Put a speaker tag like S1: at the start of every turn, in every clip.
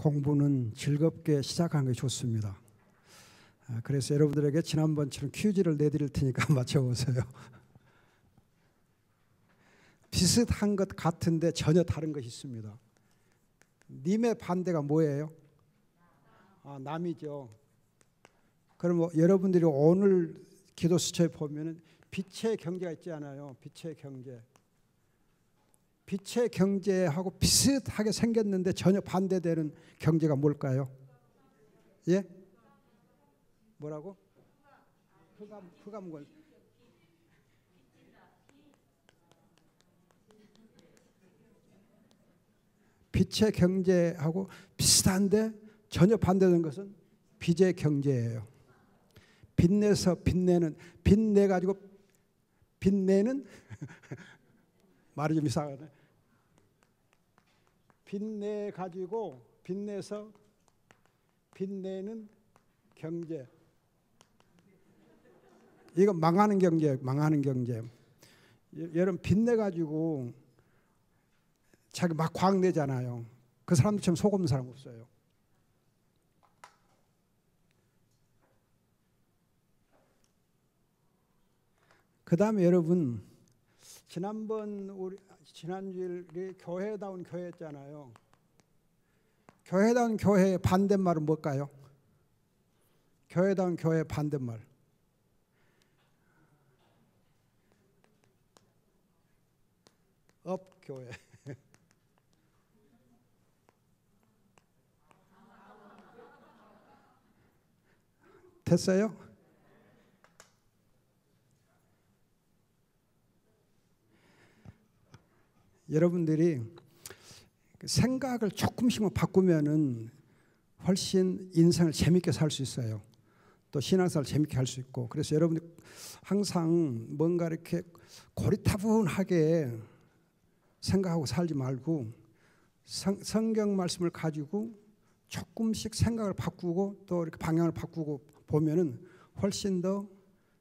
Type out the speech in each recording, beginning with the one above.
S1: 공부는 즐겁게 시작하는 게 좋습니다. 그래서 여러분들에게 지난번처럼 퀴즈를 내드릴 테니까 맞춰보세요. 비슷한 것 같은데 전혀 다른 것이 있습니다. 님의 반대가 뭐예요? 남이죠. 그럼 여러분들이 오늘 기도 수첩에 보면 빛의 경제가 있지 않아요? 빛의 경제. 빛의 경제하고 비슷하게 생겼는데 전혀 반대되는 경제가 뭘까요? 예? 뭐라고? 흑암권. 빛의 경제하고 비슷한데 전혀 반대되는 것은 빛의 경제예요. 빛내서 빛내는, 빛내 가지고 빛내는 말이 좀 이상하네. 빛내 가지고 빛내서 빛내는 경제. 이거 망하는 경제, 망하는 경제. 여러분 빛내 가지고 자기 막 광 내잖아요. 그 사람들처럼 속 없는 사람 없어요. 그 다음에 여러분 지난주에 교회다운 교회였잖아요. 교회다운 교회의 반대말은 뭘까요? 교회다운 교회의 반대말. 업교회. 됐어요? 여러분들이 생각을 조금씩만 바꾸면은 훨씬 인생을 재밌게 살 수 있어요. 또 신앙생활을 재밌게 할 수 있고. 그래서 여러분들 항상 뭔가 이렇게 고리타분하게 생각하고 살지 말고 성경 말씀을 가지고 조금씩 생각을 바꾸고 또 이렇게 방향을 바꾸고 보면은 훨씬 더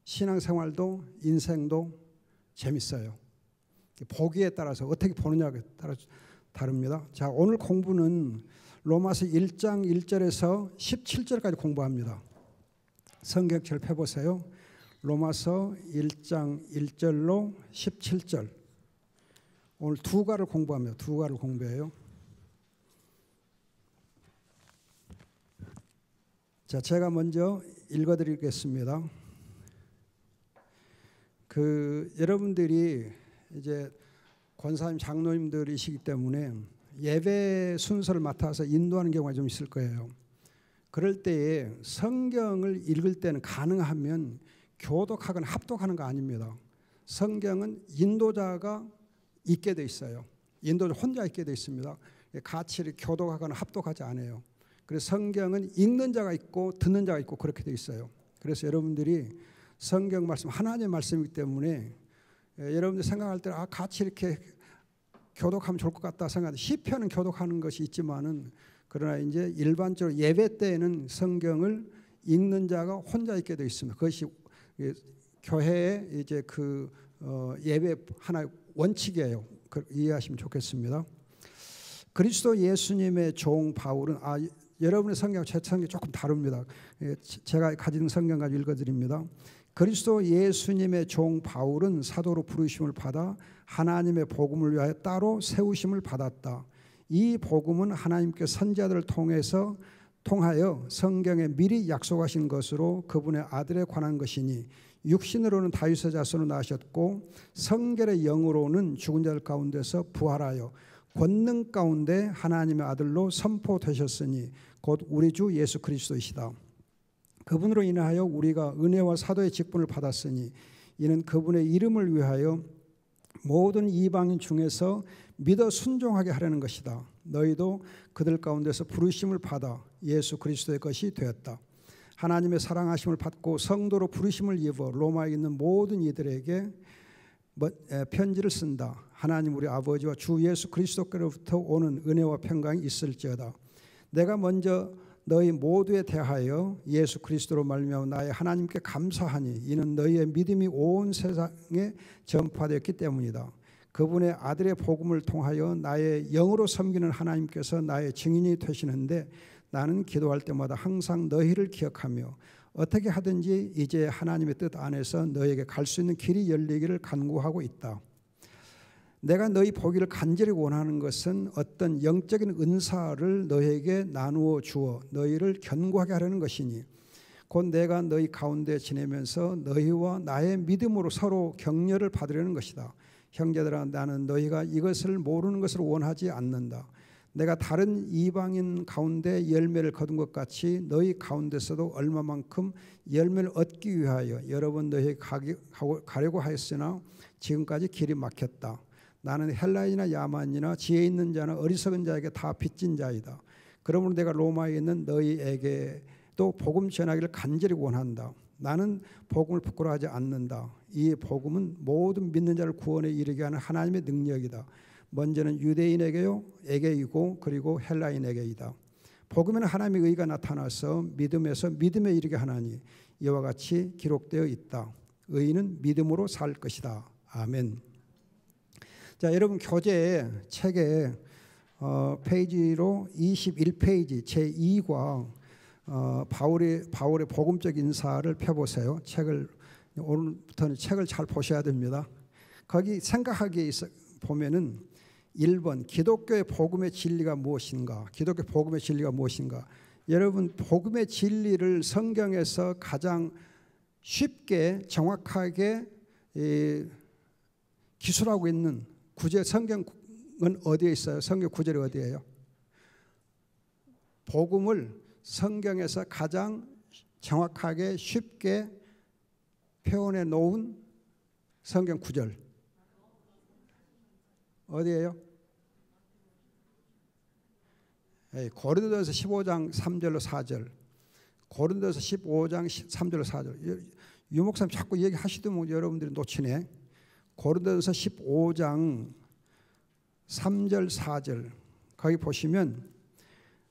S1: 신앙생활도 인생도 재밌어요. 보기에 따라서 어떻게 보느냐에 따라 다릅니다. 자, 오늘 공부는 로마서 1장 1절에서 17절까지 공부합니다. 성경책을 펴보세요. 로마서 1장 1절로 17절. 오늘 두 가를 공부합니다. 두 가를 공부해요. 자, 제가 먼저 읽어드리겠습니다. 여러분들이 이제 권사님 장로님들이시기 때문에 예배 순서를 맡아서 인도하는 경우가 좀 있을 거예요. 그럴 때에 성경을 읽을 때는 가능하면 교독하거나 합독하는 거 아닙니다. 성경은 인도자가 있게 돼 있어요. 인도자 혼자 있게 돼 있습니다. 같이 교독하거나 합독하지 않아요. 그래서 성경은 읽는 자가 있고 듣는 자가 있고 그렇게 돼 있어요. 그래서 여러분들이 성경 말씀 하나님의 말씀이기 때문에 여러분들 생각할 때 같이 이렇게 교독하면 좋을 것 같다 생각하는데 시편은 교독하는 것이 있지만은 그러나 이제 일반적으로 예배 때에는 성경을 읽는 자가 혼자 있게 되어 있습니다. 그것이 교회의 이제 예배 하나의 원칙이에요. 이해하시면 좋겠습니다. 그리스도 예수님의 종 바울은 여러분의 성경과 제 성경이 조금 다릅니다. 제가 가진 성경 가지고 읽어드립니다. 그리스도 예수님의 종 바울은 사도로 부르심을 받아 하나님의 복음을 위하여 따로 세우심을 받았다. 이 복음은 하나님께 선지자들을 통하여 성경에 미리 약속하신 것으로 그분의 아들에 관한 것이니 육신으로는 다윗의 자손으로 나셨고 성결의 영으로는 죽은 자들 가운데서 부활하여 권능 가운데 하나님의 아들로 선포되셨으니 곧 우리 주 예수 그리스도이시다. 그분으로 인하여 우리가 은혜와 사도의 직분을 받았으니 이는 그분의 이름을 위하여 모든 이방인 중에서 믿어 순종하게 하려는 것이다. 너희도 그들 가운데서 부르심을 받아 예수 그리스도의 것이 되었다. 하나님의 사랑하심을 받고 성도로 부르심을 입어 로마에 있는 모든 이들에게 편지를 쓴다. 하나님 우리 아버지와 주 예수 그리스도께로부터 오는 은혜와 평강이 있을지어다. 내가 먼저 너희 모두에 대하여 예수 그리스도로 말미암아 나의 하나님께 감사하니 이는 너희의 믿음이 온 세상에 전파되었기 때문이다. 그분의 아들의 복음을 통하여 나의 영으로 섬기는 하나님께서 나의 증인이 되시는데 나는 기도할 때마다 항상 너희를 기억하며 어떻게 하든지 이제 하나님의 뜻 안에서 너에게 갈 수 있는 길이 열리기를 간구하고 있다. 내가 너희 보기를 간절히 원하는 것은 어떤 영적인 은사를 너희에게 나누어 주어 너희를 견고하게 하려는 것이니 곧 내가 너희 가운데 지내면서 너희와 나의 믿음으로 서로 격려를 받으려는 것이다. 형제들아, 나는 너희가 이것을 모르는 것을 원하지 않는다. 내가 다른 이방인 가운데 열매를 거둔 것 같이 너희 가운데서도 얼마만큼 열매를 얻기 위하여 여러 번 너희에게 가려고 하였으나 지금까지 길이 막혔다. 나는 헬라인이나 야만이나 지혜 있는 자나 어리석은 자에게 다 빚진 자이다. 그러므로 내가 로마에 있는 너희에게도 복음 전하기를 간절히 원한다. 나는 복음을 부끄러워하지 않는다. 이 복음은 모든 믿는 자를 구원에 이르게 하는 하나님의 능력이다. 먼저는 유대인에게이고 그리고 헬라인에게이다. 복음에는 하나님의 의가 나타나서 믿음에서 믿음에 이르게 하나니 이와 같이 기록되어 있다. 의인은 믿음으로 살 것이다. 아멘. 자, 여러분 교재 책에 페이지로 21페이지 제2과 바울의 복음적 인사를 펴보세요. 오늘부터는 책을 잘 보셔야 됩니다. 거기 생각하기에 보면은 1번 기독교의 복음의 진리가 무엇인가? 기독교 복음의 진리가 무엇인가? 여러분 복음의 진리를 성경에서 가장 쉽게 정확하게 기술하고 있는 구절 성경은 어디에 있어요? 성경 구절이 어디예요? 복음을 성경에서 가장 정확하게 쉽게 표현해 놓은 성경 구절 어디예요? 고린도전서 15장 3절로 4절, 고린도전서 15장 3절로 4절. 유 목사님 자꾸 얘기하시더면 여러분들이 놓치네. 고린도전서 15장 3절 4절 거기 보시면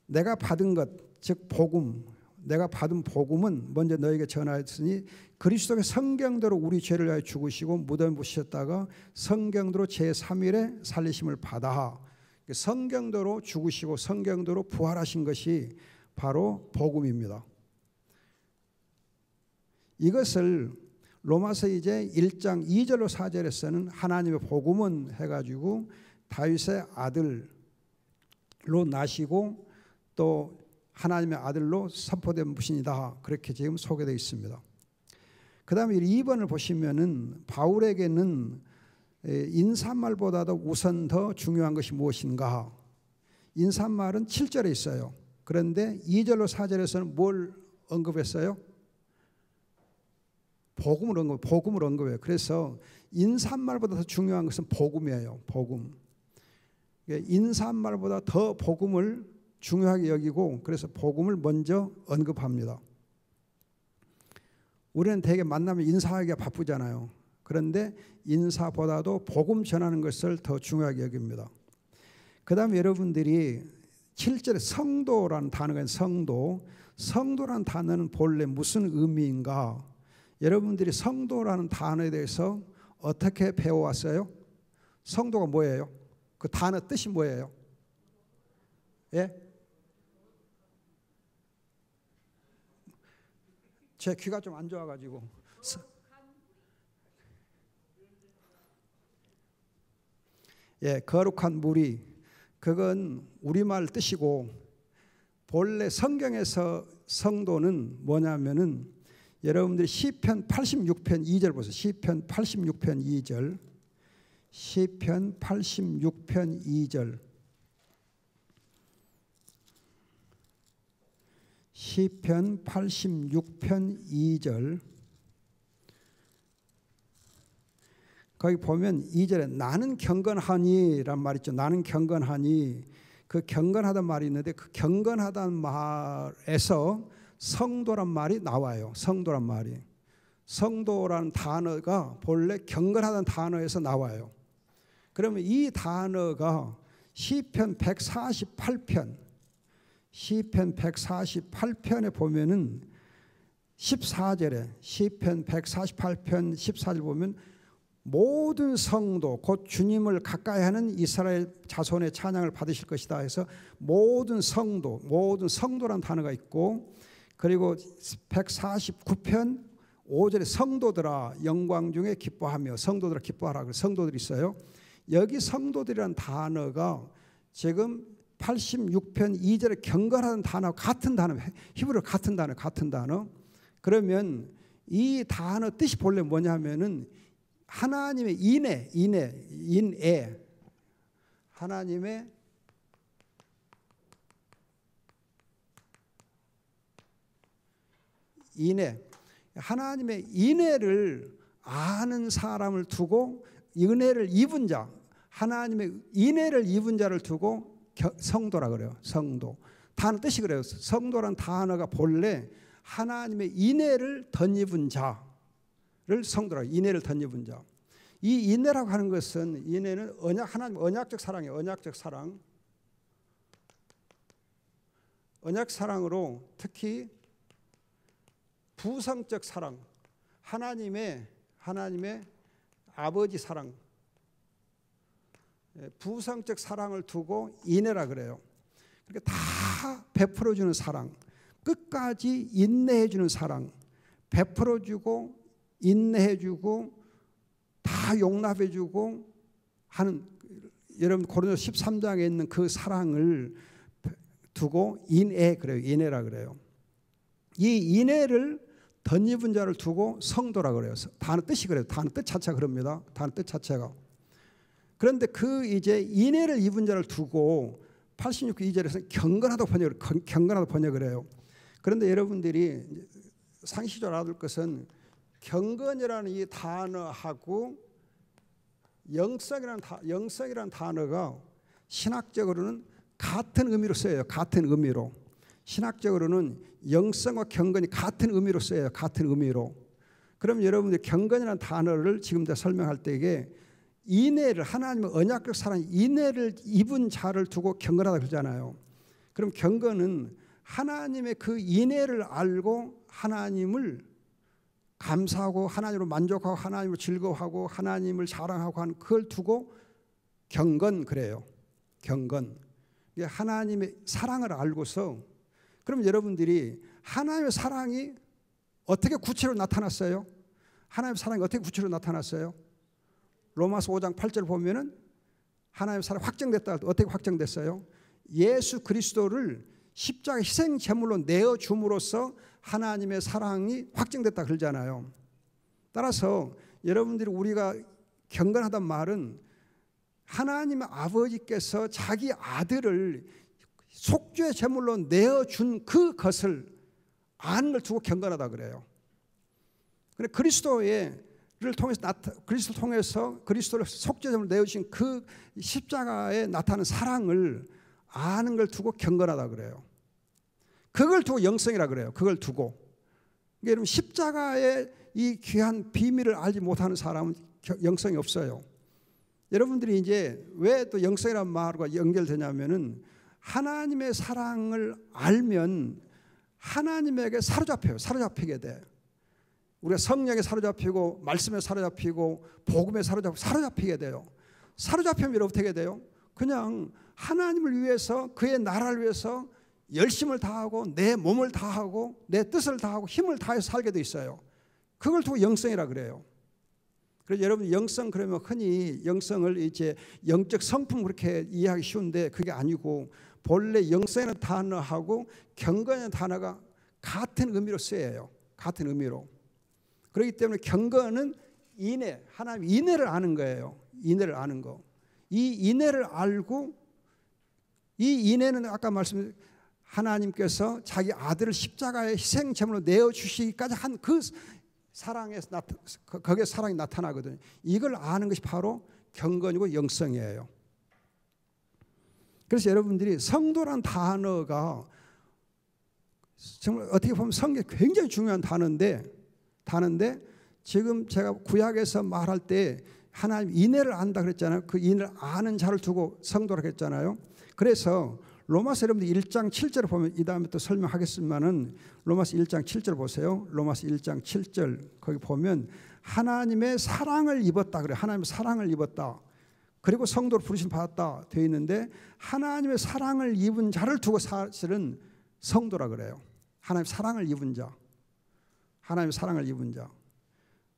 S1: 내가 받은 것, 즉 복음, 내가 받은 복음은 먼저 너에게 전하였으니 그리스도의 성경대로 우리 죄를 위하여 죽으시고 무덤에 묻히셨다가 성경대로 제3일에 살리심을 받아. 성경대로 죽으시고 성경대로 부활하신 것이 바로 복음입니다. 이것을 로마서 이제 1장 2절로 4절에서는 하나님의 복음은 해가지고 다윗의 아들로 나시고 또 하나님의 아들로 선포된 분이다. 그렇게 지금 소개되어 있습니다. 그 다음에 2번을 보시면은 바울에게는 인사말보다도 우선 더 중요한 것이 무엇인가? 인사말은 7절에 있어요. 그런데 2절로 4절에서는 뭘 언급했어요? 복음을 언급해요. 그래서 인사말보다 더 중요한 것은 복음이에요. 복음. 인사말보다 더 복음을 중요하게 여기고 그래서 복음을 먼저 언급합니다. 우리는 되게 만나면 인사하기가 바쁘잖아요. 그런데 인사보다도 복음 전하는 것을 더 중요하게 여깁니다. 그 다음에 여러분들이 7절에 성도라는 단어가 있는 성도라는 단어는 본래 무슨 의미인가? 여러분들이 성도라는 단어에 대해서 어떻게 배워왔어요? 성도가 뭐예요? 그 단어 뜻이 뭐예요? 예? 제 귀가 좀 안 좋아가지고 거룩한 무리 그건 우리말 뜻이고 본래 성경에서 성도는 뭐냐면은 여러분들이 시편 86편 2절 보세요. 시편 86편 2절 시편 86편 2절 시편 86편 2절 거기 보면 2절에 나는 경건하니란 말 있죠. 나는 경건하니 그 경건하다는 말이 있는데 그 경건하다는 말에서 성도란 말이 나와요. 성도란 말이. 성도라는 단어가 본래 경건하다는 단어에서 나와요. 그러면 이 단어가 시편 148편 시편 148편에 보면은 14절에 시편 148편 14절 보면 모든 성도 곧 주님을 가까이 하는 이스라엘 자손의 찬양을 받으실 것이다 해서 모든 성도란 단어가 있고, 그리고 149편 5절에 성도들아 영광 중에 기뻐하며, 성도들아 기뻐하라, 그 성도들이 있어요. 여기 성도들이라는 단어가 지금 86편 2절에 경건하는 단어 같은 단어, 히브리어 같은 단어. 그러면 이 단어 뜻이 본래 뭐냐면은 하나님의 인애, 하나님의 인애, 하나님의 인애를 아는 사람을 두고 은혜를 입은 자, 하나님의 인애를 입은 자를 두고 성도라 그래요. 성도. 단어 뜻이 그래요. 성도란 단어가 본래 하나님의 인애를 덧입은 자를 성도라. 인애를 덧입은 자. 이 인애라고 하는 것은, 인애는 하나님 언약적 사랑이에요. 언약적 사랑. 언약 사랑으로 특히 부성적 사랑, 하나님의 아버지 사랑, 부성적 사랑을 두고 인애라 그래요. 그러니까 다 베풀어주는 사랑, 끝까지 인내해주는 사랑, 베풀어주고 인내해주고 다 용납해주고 하는, 여러분 고린도서 13장에 있는 그 사랑을 두고 인애 그래요. 인애라 그래요. 이 인애를 덧입은 자를 두고 성도라 그래요. 단어 뜻이 그래요. 단어 뜻 자체가 그럽니다. 단어 뜻 자체가. 그런데 그 이제 인애를 입은 자를 두고 86편 2절에서 경건하다 번역을 해요. 그런데 여러분들이 상식적으로 알아둘 것은 경건이라는 이 단어하고 영성이라는 단어가 신학적으로는 같은 의미로 쓰여요. 같은 의미로. 신학적으로는 영성과 경건이 같은 의미로 쓰여요. 같은 의미로. 그럼 여러분들이 경건이라는 단어를 지금 다 설명할 때에 인애를, 하나님의 언약적 사랑, 인애를 입은 자를 두고 경건하다 그러잖아요. 그럼 경건은 하나님의 그 인애를 알고 하나님을 감사하고 하나님으로 만족하고 하나님을 즐거워하고 하나님을 사랑하고 하는 그걸 두고 경건 그래요. 경건. 하나님의 사랑을 알고서, 그럼 여러분들이 하나님의 사랑이 어떻게 구체로 나타났어요? 하나님의 사랑이 어떻게 구체로 나타났어요? 로마서 5장 8절 보면은 하나님의 사랑이 확정됐다. 어떻게 확정됐어요? 예수 그리스도를 십자가 희생 제물로 내어 줌으로써 하나님의 사랑이 확정됐다 그러잖아요. 따라서 여러분들이 우리가 경건하단 말은 하나님의 아버지께서 자기 아들을 속죄 제물로 내어준 그것을 아는 걸 두고 경건하다 그래요. 그런데 그리스도를 통해서 그리스도를 속죄 제물로 내어주신 그 십자가에 나타나는 사랑을 아는 걸 두고 경건하다 그래요. 그걸 두고 영성이라 그래요. 그걸 두고. 그러니까 여러분 십자가의 이 귀한 비밀을 알지 못하는 사람은 영성이 없어요. 여러분들이 이제 왜 또 영성이라는 말과 연결되냐면은 하나님의 사랑을 알면 하나님에게 사로잡히게 돼. 우리가 성령에 사로잡히고 말씀에 사로잡히고 복음에 사로잡히게 돼요. 사로잡히면 여러분 어떻게 돼요? 그냥 하나님을 위해서, 그의 나라를 위해서 열심을 다하고 내 몸을 다하고 내 뜻을 다하고 힘을 다해서 살게 돼 있어요. 그걸 두고 영성이라 그래요. 그래서 여러분 영성 그러면 흔히 영성을 이제 영적 성품 그렇게 이해하기 쉬운데 그게 아니고 본래 영성이라는 단어하고 경건이라는 단어가 같은 의미로 쓰여요. 같은 의미로. 그렇기 때문에 경건은 인애, 하나님 인애를 아는 거예요. 인애를 아는 거. 이 인애를 알고, 이 인애는 아까 말씀드린 하나님께서 자기 아들을 십자가에 희생 제물로 내어 주시기까지 한 그 사랑에서 거기에 사랑이 나타나거든요. 이걸 아는 것이 바로 경건이고 영성이에요. 그래서 여러분들이 성도란 단어가 정말 어떻게 보면 성경에 굉장히 중요한 단어인데 지금 제가 구약에서 말할 때 하나님 인애를 안다 그랬잖아요. 그 인애를 아는 자를 두고 성도라고 했잖아요. 그래서 로마서 여러분들 1장 7절 보면 이 다음에 또 설명하겠지만은 로마서 1장 7절 보세요. 로마서 1장 7절 거기 보면 하나님의 사랑을 입었다 그래요. 하나님의 사랑을 입었다. 그리고 성도로 부르심 받았다 되어 있는데 하나님의 사랑을 입은 자를 두고 사실은 성도라 그래요. 하나님의 사랑을 입은 자. 하나님의 사랑을 입은 자.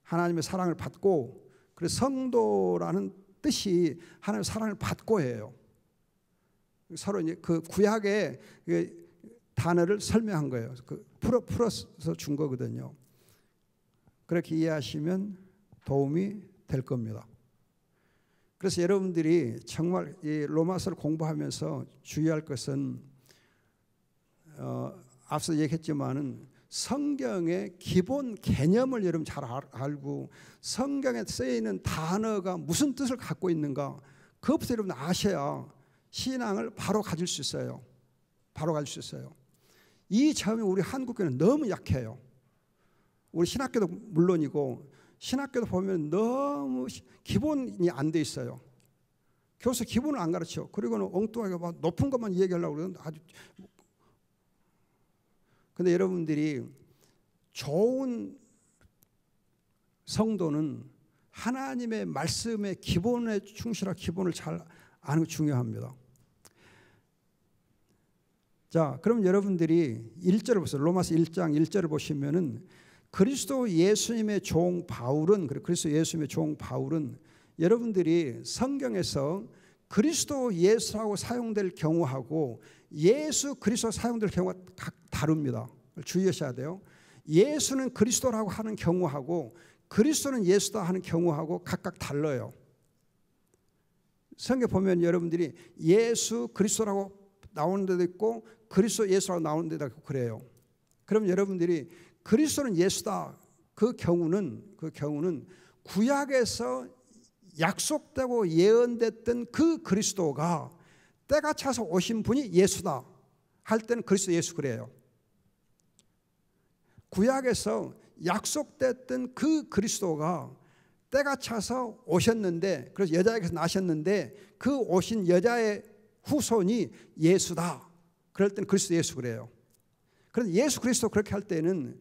S1: 하나님의 사랑을 받고 그래서 성도라는 뜻이 하나님의 사랑을 받고 해요. 서로 이제 그 구약의 단어를 설명한 거예요. 그 풀어서 준 거거든요. 그렇게 이해하시면 도움이 될 겁니다. 그래서 여러분들이 정말 이 로마서를 공부하면서 주의할 것은 앞서 얘기했지만은 성경의 기본 개념을 여러분 잘 알고 성경에 쓰여 있는 단어가 무슨 뜻을 갖고 있는가 그것부터 여러분 아셔야 신앙을 바로 가질 수 있어요. 바로 가질 수 있어요. 이 점이 우리 한국교회는 너무 약해요. 우리 신학교도 물론이고 신학교도 보면 너무 기본이 안 돼 있어요. 교수 기본을 안 가르쳐. 그리고는 엉뚱하게 막 높은 것만 얘기하려고 그러는 아주. 근데 여러분들이 좋은 성도는 하나님의 말씀의 기본에 충실한 기본을 잘 아는 게 중요합니다. 자, 그럼 여러분들이 1절을 보세요. 로마서 1장 1절을 보시면은 그리스도 예수님의 종 바울은 그리스도 예수님의 종 바울은 여러분들이 성경에서 그리스도 예수라고 사용될 경우하고 예수 그리스도 사용될 경우가 각 다릅니다. 주의하셔야 돼요. 예수는 그리스도라고 하는 경우하고 그리스도는 예수다 하는 경우하고 각각 달라요. 성경 보면 여러분들이 예수 그리스도라고 나오는 데도 있고 그리스도 예수라고 나오는 데도 있고 그래요. 그럼 여러분들이 그리스도는 예수다 그 경우는 구약에서 약속되고 예언됐던 그 그리스도가 때가 차서 오신 분이 예수다 할 때는 그리스도 예수 그래요. 구약에서 약속됐던 그 그리스도가 때가 차서 오셨는데 그래서 여자에게서 나셨는데 그 오신 여자의 후손이 예수다. 그럴 때는 그리스도 예수 그래요. 그런데 예수 그리스도 그렇게 할 때는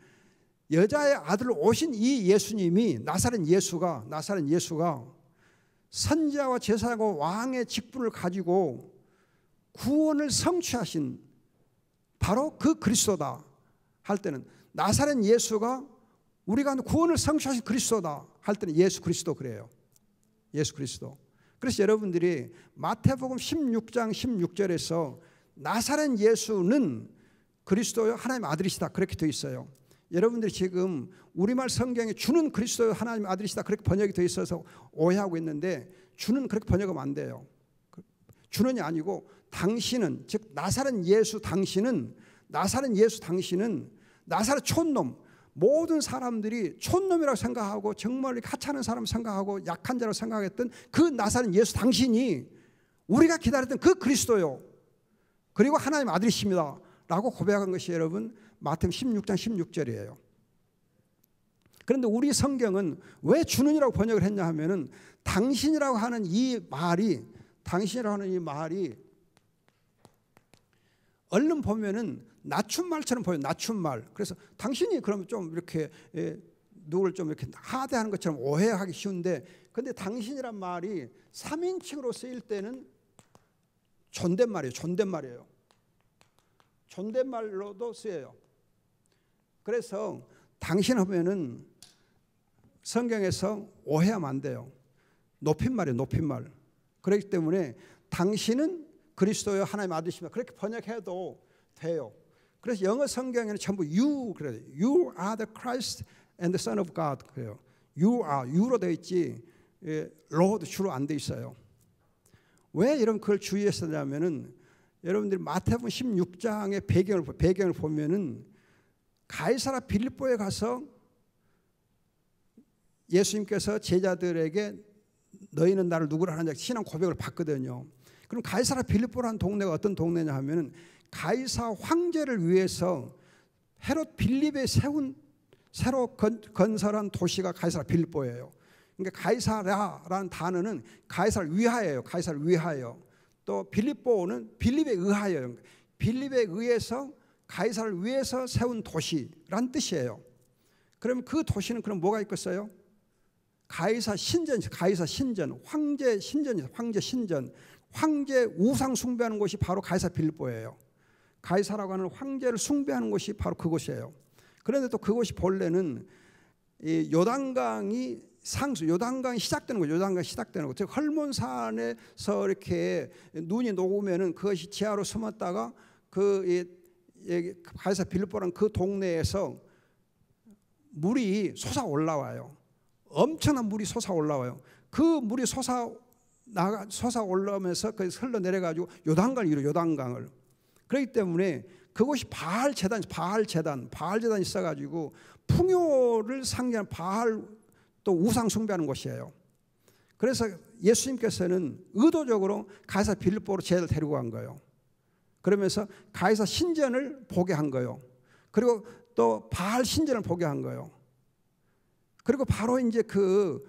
S1: 여자의 아들로 오신 이 예수님이 나사렛 예수가 선지자와 제사장과 왕의 직분을 가지고 구원을 성취하신 바로 그 그리스도다 할 때는 나사렛 예수가 우리가 구원을 성취하신 그리스도다 할 때는 예수 그리스도 그래요. 예수 그리스도. 그래서 여러분들이 마태복음 16장 16절에서 나사렛 예수는 그리스도요 하나님 아들이시다 그렇게 되어 있어요. 여러분들이 지금 우리말 성경에 주는 그리스도요 하나님 아들이시다 그렇게 번역이 되어 있어서 오해하고 있는데 주는 그렇게 번역하면 안 돼요. 주는이 아니고 당신은 즉 나사렛 예수 당신은 나사렛 촌놈 모든 사람들이 촌놈이라고 생각하고 정말 하찮은 사람 생각하고 약한 자라고 생각했던 그 나사렛 예수 당신이 우리가 기다렸던 그 그리스도요. 그리고 하나님 아들이십니다. 라고 고백한 것이 여러분 마태복음 16장 16절이에요. 그런데 우리 성경은 왜 주는이라고 번역을 했냐 하면은 당신이라고 하는 이 말이 얼른 보면은 낮춤말처럼 보여요. 낮춤말. 그래서 당신이 그러면 좀 이렇게 누구를 좀 이렇게 하대하는 것처럼 오해하기 쉬운데 근데 당신이란 말이 3인칭으로 쓰일 때는 존댓말이에요. 존댓말로도 쓰여요. 그래서 당신 하면은 성경에서 오해하면 안 돼요. 높임말이에요. 높임말. 그렇기 때문에 당신은 그리스도요 하나님 아들이십니다. 그렇게 번역해도 돼요. 그래서 영어 성경에는 전부 you 그래요. You are the Christ and the Son of God 그래요. You are you로 되어 있지 Lord 주로 안 돼 있어요. 왜 이런 걸 주의했었냐면은 여러분들이 마태복음 16장의 배경을 보면은 가이사라 빌립보에 가서 예수님께서 제자들에게 너희는 나를 누구라 하느냐 신앙 고백을 받거든요. 그럼 가이사라 빌립보라는 동네가 어떤 동네냐 하면은 가이사 황제를 위해서 헤롯 빌립에 세운 새로 건설한 도시가 가이사라 빌립보예요. 그러니까 가이사라라는 단어는 가이사를 위하여요. 가이사를 위하여. 또 빌립보는 빌립에 의하여, 빌립에 의해서 가이사를 위해서 세운 도시란 뜻이에요. 그러면 그 도시는 그럼 뭐가 있겠어요? 가이사 신전, 가이사 신전, 황제 신전이죠. 황제 신전, 황제 우상 숭배하는 곳이 바로 가이사 빌립보예요. 가이사라고 하는 황제를 숭배하는 곳이 바로 그곳이에요. 그런데 또 그곳이 본래는 이 요단강이 상수, 요단강이 시작되는 거죠. 요단강이 시작되는 거. 즉 헐몬산에서 이렇게 눈이 녹으면은 그것이 지하로 숨었다가 그 가이사 빌립보라는 그 동네에서 물이 솟아 올라와요. 엄청난 물이 솟아 올라와요. 그 물이 솟아 올라오면서 그 흘러 내려가지고 요단강을 이루어, 요단강을. 그렇기 때문에 그곳이 바알 재단이 있어가지고 풍요를 상징하는 바알 또 우상 숭배하는 곳이에요. 그래서 예수님께서는 의도적으로 가이사 빌립보로 제자를 데리고 간 거예요. 그러면서 가이사 신전을 보게 한 거예요. 그리고 또 바알 신전을 보게 한 거예요. 그리고 바로 이제 그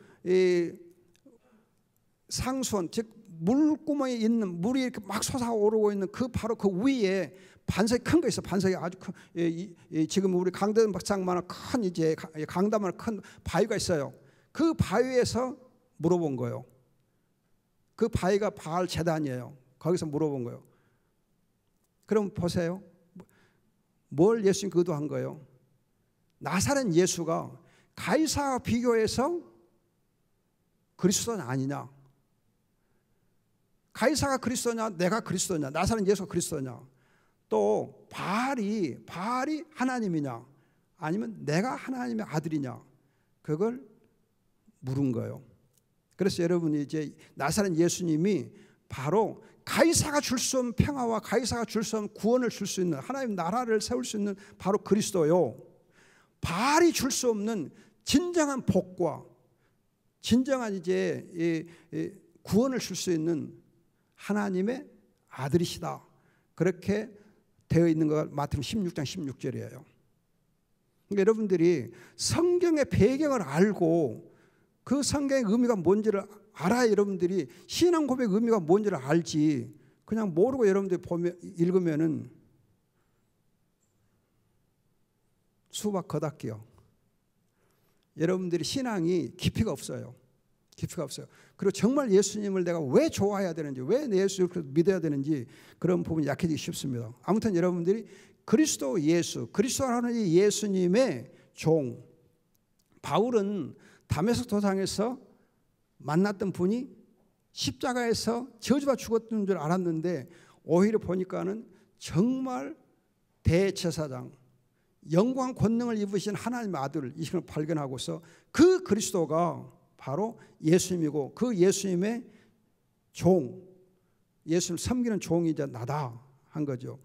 S1: 상수원, 즉 물구멍에 있는 물이 이렇게 막 솟아오르고 있는 그 바로 그 위에 반석이 큰 거 있어. 반석이 아주 큰, 지금 우리 강대원 박상만한 큰 이제 강담만한 큰 바위가 있어요. 그 바위에서 물어본 거예요. 그 바위가 바알 제단이에요. 거기서 물어본 거예요. 그럼 보세요. 뭘 예수님 의도한 거예요? 나사렛 예수가 가이사와 비교해서 그리스도냐 아니냐? 가이사가 그리스도냐, 내가 그리스도냐, 나사렛 예수가 그리스도냐? 또 바알이 하나님이냐, 아니면 내가 하나님의 아들이냐? 그걸 물은 거예요. 그래서 여러분이 이제 나사렛 예수님이 바로 가이사가 줄 수 없는 평화와 가이사가 줄 수 없는 구원을 줄 수 있는 하나님 나라를 세울 수 있는 바로 그리스도요. 바알이 줄 수 없는 진정한 복과 진정한 이제 구원을 줄 수 있는 하나님의 아들이시다. 그렇게 되어 있는 것 마태복음 16장 16절이에요. 그러니까 여러분들이 성경의 배경을 알고 그 성경의 의미가 뭔지를 알아야 여러분들이 신앙 고백의 의미가 뭔지를 알지. 그냥 모르고 여러분들이 읽으면은 수박 겉핥기요. 여러분들이 신앙이 깊이가 없어요. 깊이가 없어요. 그리고 정말 예수님을 내가 왜 좋아해야 되는지, 왜 내 예수를 믿어야 되는지 그런 부분이 약해지기 쉽습니다. 아무튼 여러분들이 그리스도 예수, 그리스도라는 이 예수님의 종, 바울은 다메섹 도상에서 만났던 분이 십자가에서 저주받아 죽었던 줄 알았는데 오히려 보니까는 정말 대제사장, 영광 권능을 입으신 하나님의 아들 이심을 발견하고서 그 그리스도가 바로 예수님이고 그 예수님의 종, 예수를 섬기는 종이 이제 나다 한 거죠.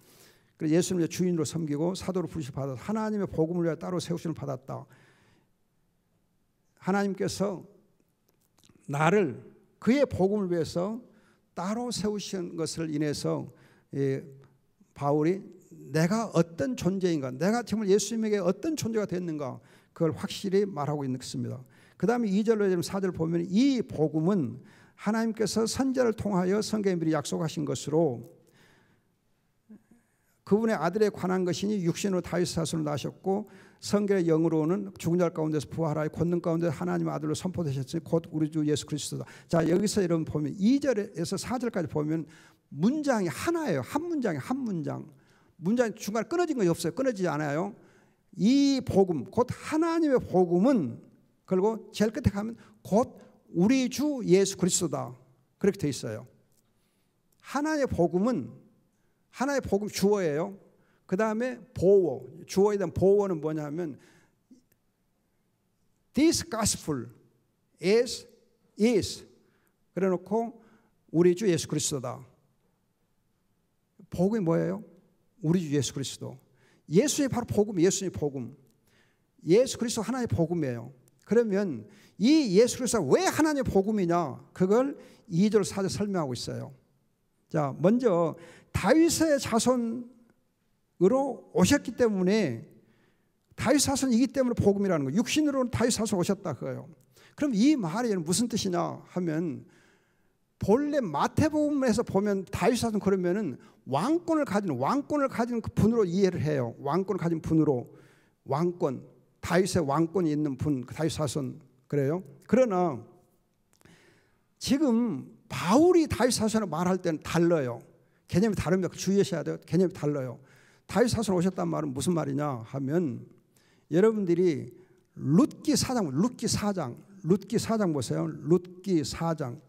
S1: 그래서 예수님을 주인으로 섬기고 사도로 부르심을 받아서 하나님의 복음을 위하여 따로 세우심을 받았다. 하나님께서 나를 그의 복음을 위해서 따로 세우신 것을 인해서 바울이 내가 어떤 존재인가, 내가 정말 예수님에게 어떤 존재가 됐는가 그걸 확실히 말하고 있습니다. 그 다음에 2절로 4절 보면 이 복음은 하나님께서 선지자를 통하여 성경에 미리 약속하신 것으로 그분의 아들에 관한 것이니 육신으로 다윗 사손을 낳으셨고 성경의 영으로는 죽은 자 가운데서 부활하여 권능 가운데 하나님의 아들로 선포되셨으니 곧 우리 주 예수 그리스도다. 자, 여기서 여러분 보면 2절에서 4절까지 보면 문장이 하나예요. 한 문장이 한 문장. 문장이 중간에 끊어진 것이 없어요. 끊어지지 않아요. 이 복음, 곧 하나님의 복음은 그리고 제일 끝에 가면 곧 우리 주 예수 그리스도다. 그렇게 돼 있어요. 하나의 복음은 하나의 복음 주어예요. 그 다음에 보어, 주어에 대한 보어는 뭐냐면 This gospel is 그래놓고 우리 주 예수 그리스도다. 복음이 뭐예요? 우리 주 예수 그리스도. 예수의 바로 복음, 예수의 복음. 예수 그리스도 하나의 복음이에요. 그러면 이 예수 그리스도가 왜 하나님의 복음이냐? 그걸 2절 4절 설명하고 있어요. 자, 먼저 다윗의 자손으로 오셨기 때문에 다윗 자손이기 때문에 복음이라는 거예요. 육신으로는 다윗 자손 오셨다 그거예요. 그럼 이 말이 무슨 뜻이냐 하면 본래 마태복음에서 보면 다윗 사손 그러면은 왕권을 가진 그 분으로 이해를 해요. 왕권을 가진 분으로 왕권, 다윗의 왕권이 있는 분, 다윗 사손 그래요. 그러나 지금 바울이 다윗 사손을 말할 때는 달라요. 개념이 다릅니다. 주의하셔야 돼요. 개념이 달라요. 다윗 사손 오셨단 말은 무슨 말이냐 하면 여러분들이 룻기 4장 보세요. 룻기 4장.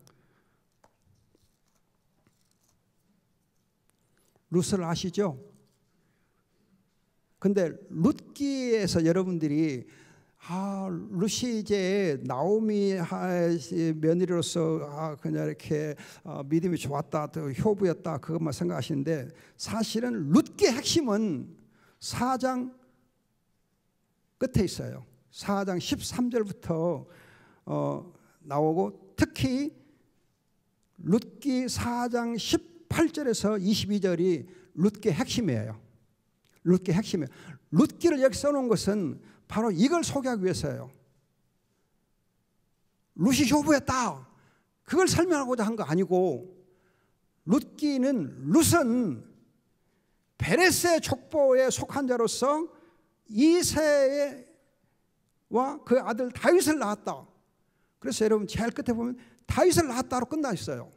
S1: 룻을 아시죠? 근데 룻기에서 여러분들이 룻이 이제 나오미의 며느리로서 그냥 이렇게 믿음이 좋았다, 또 효부였다 그것만 생각하시는데 사실은 룻기의 핵심은 4장 끝에 있어요. 4장 13절부터 나오고 특히 룻기 4장 18절에서 22절이 룻기의 핵심이에요. 룻기의 핵심이에요. 룻기를 여기 써놓은 것은 바로 이걸 소개하기 위해서예요. 룻이 효부였다. 그걸 설명하고자 한 거 아니고 룻은 베레스의 족보에 속한 자로서 이새와 그 아들 다윗을 낳았다. 그래서 여러분 제일 끝에 보면 다윗을 낳았다로 끝나 있어요.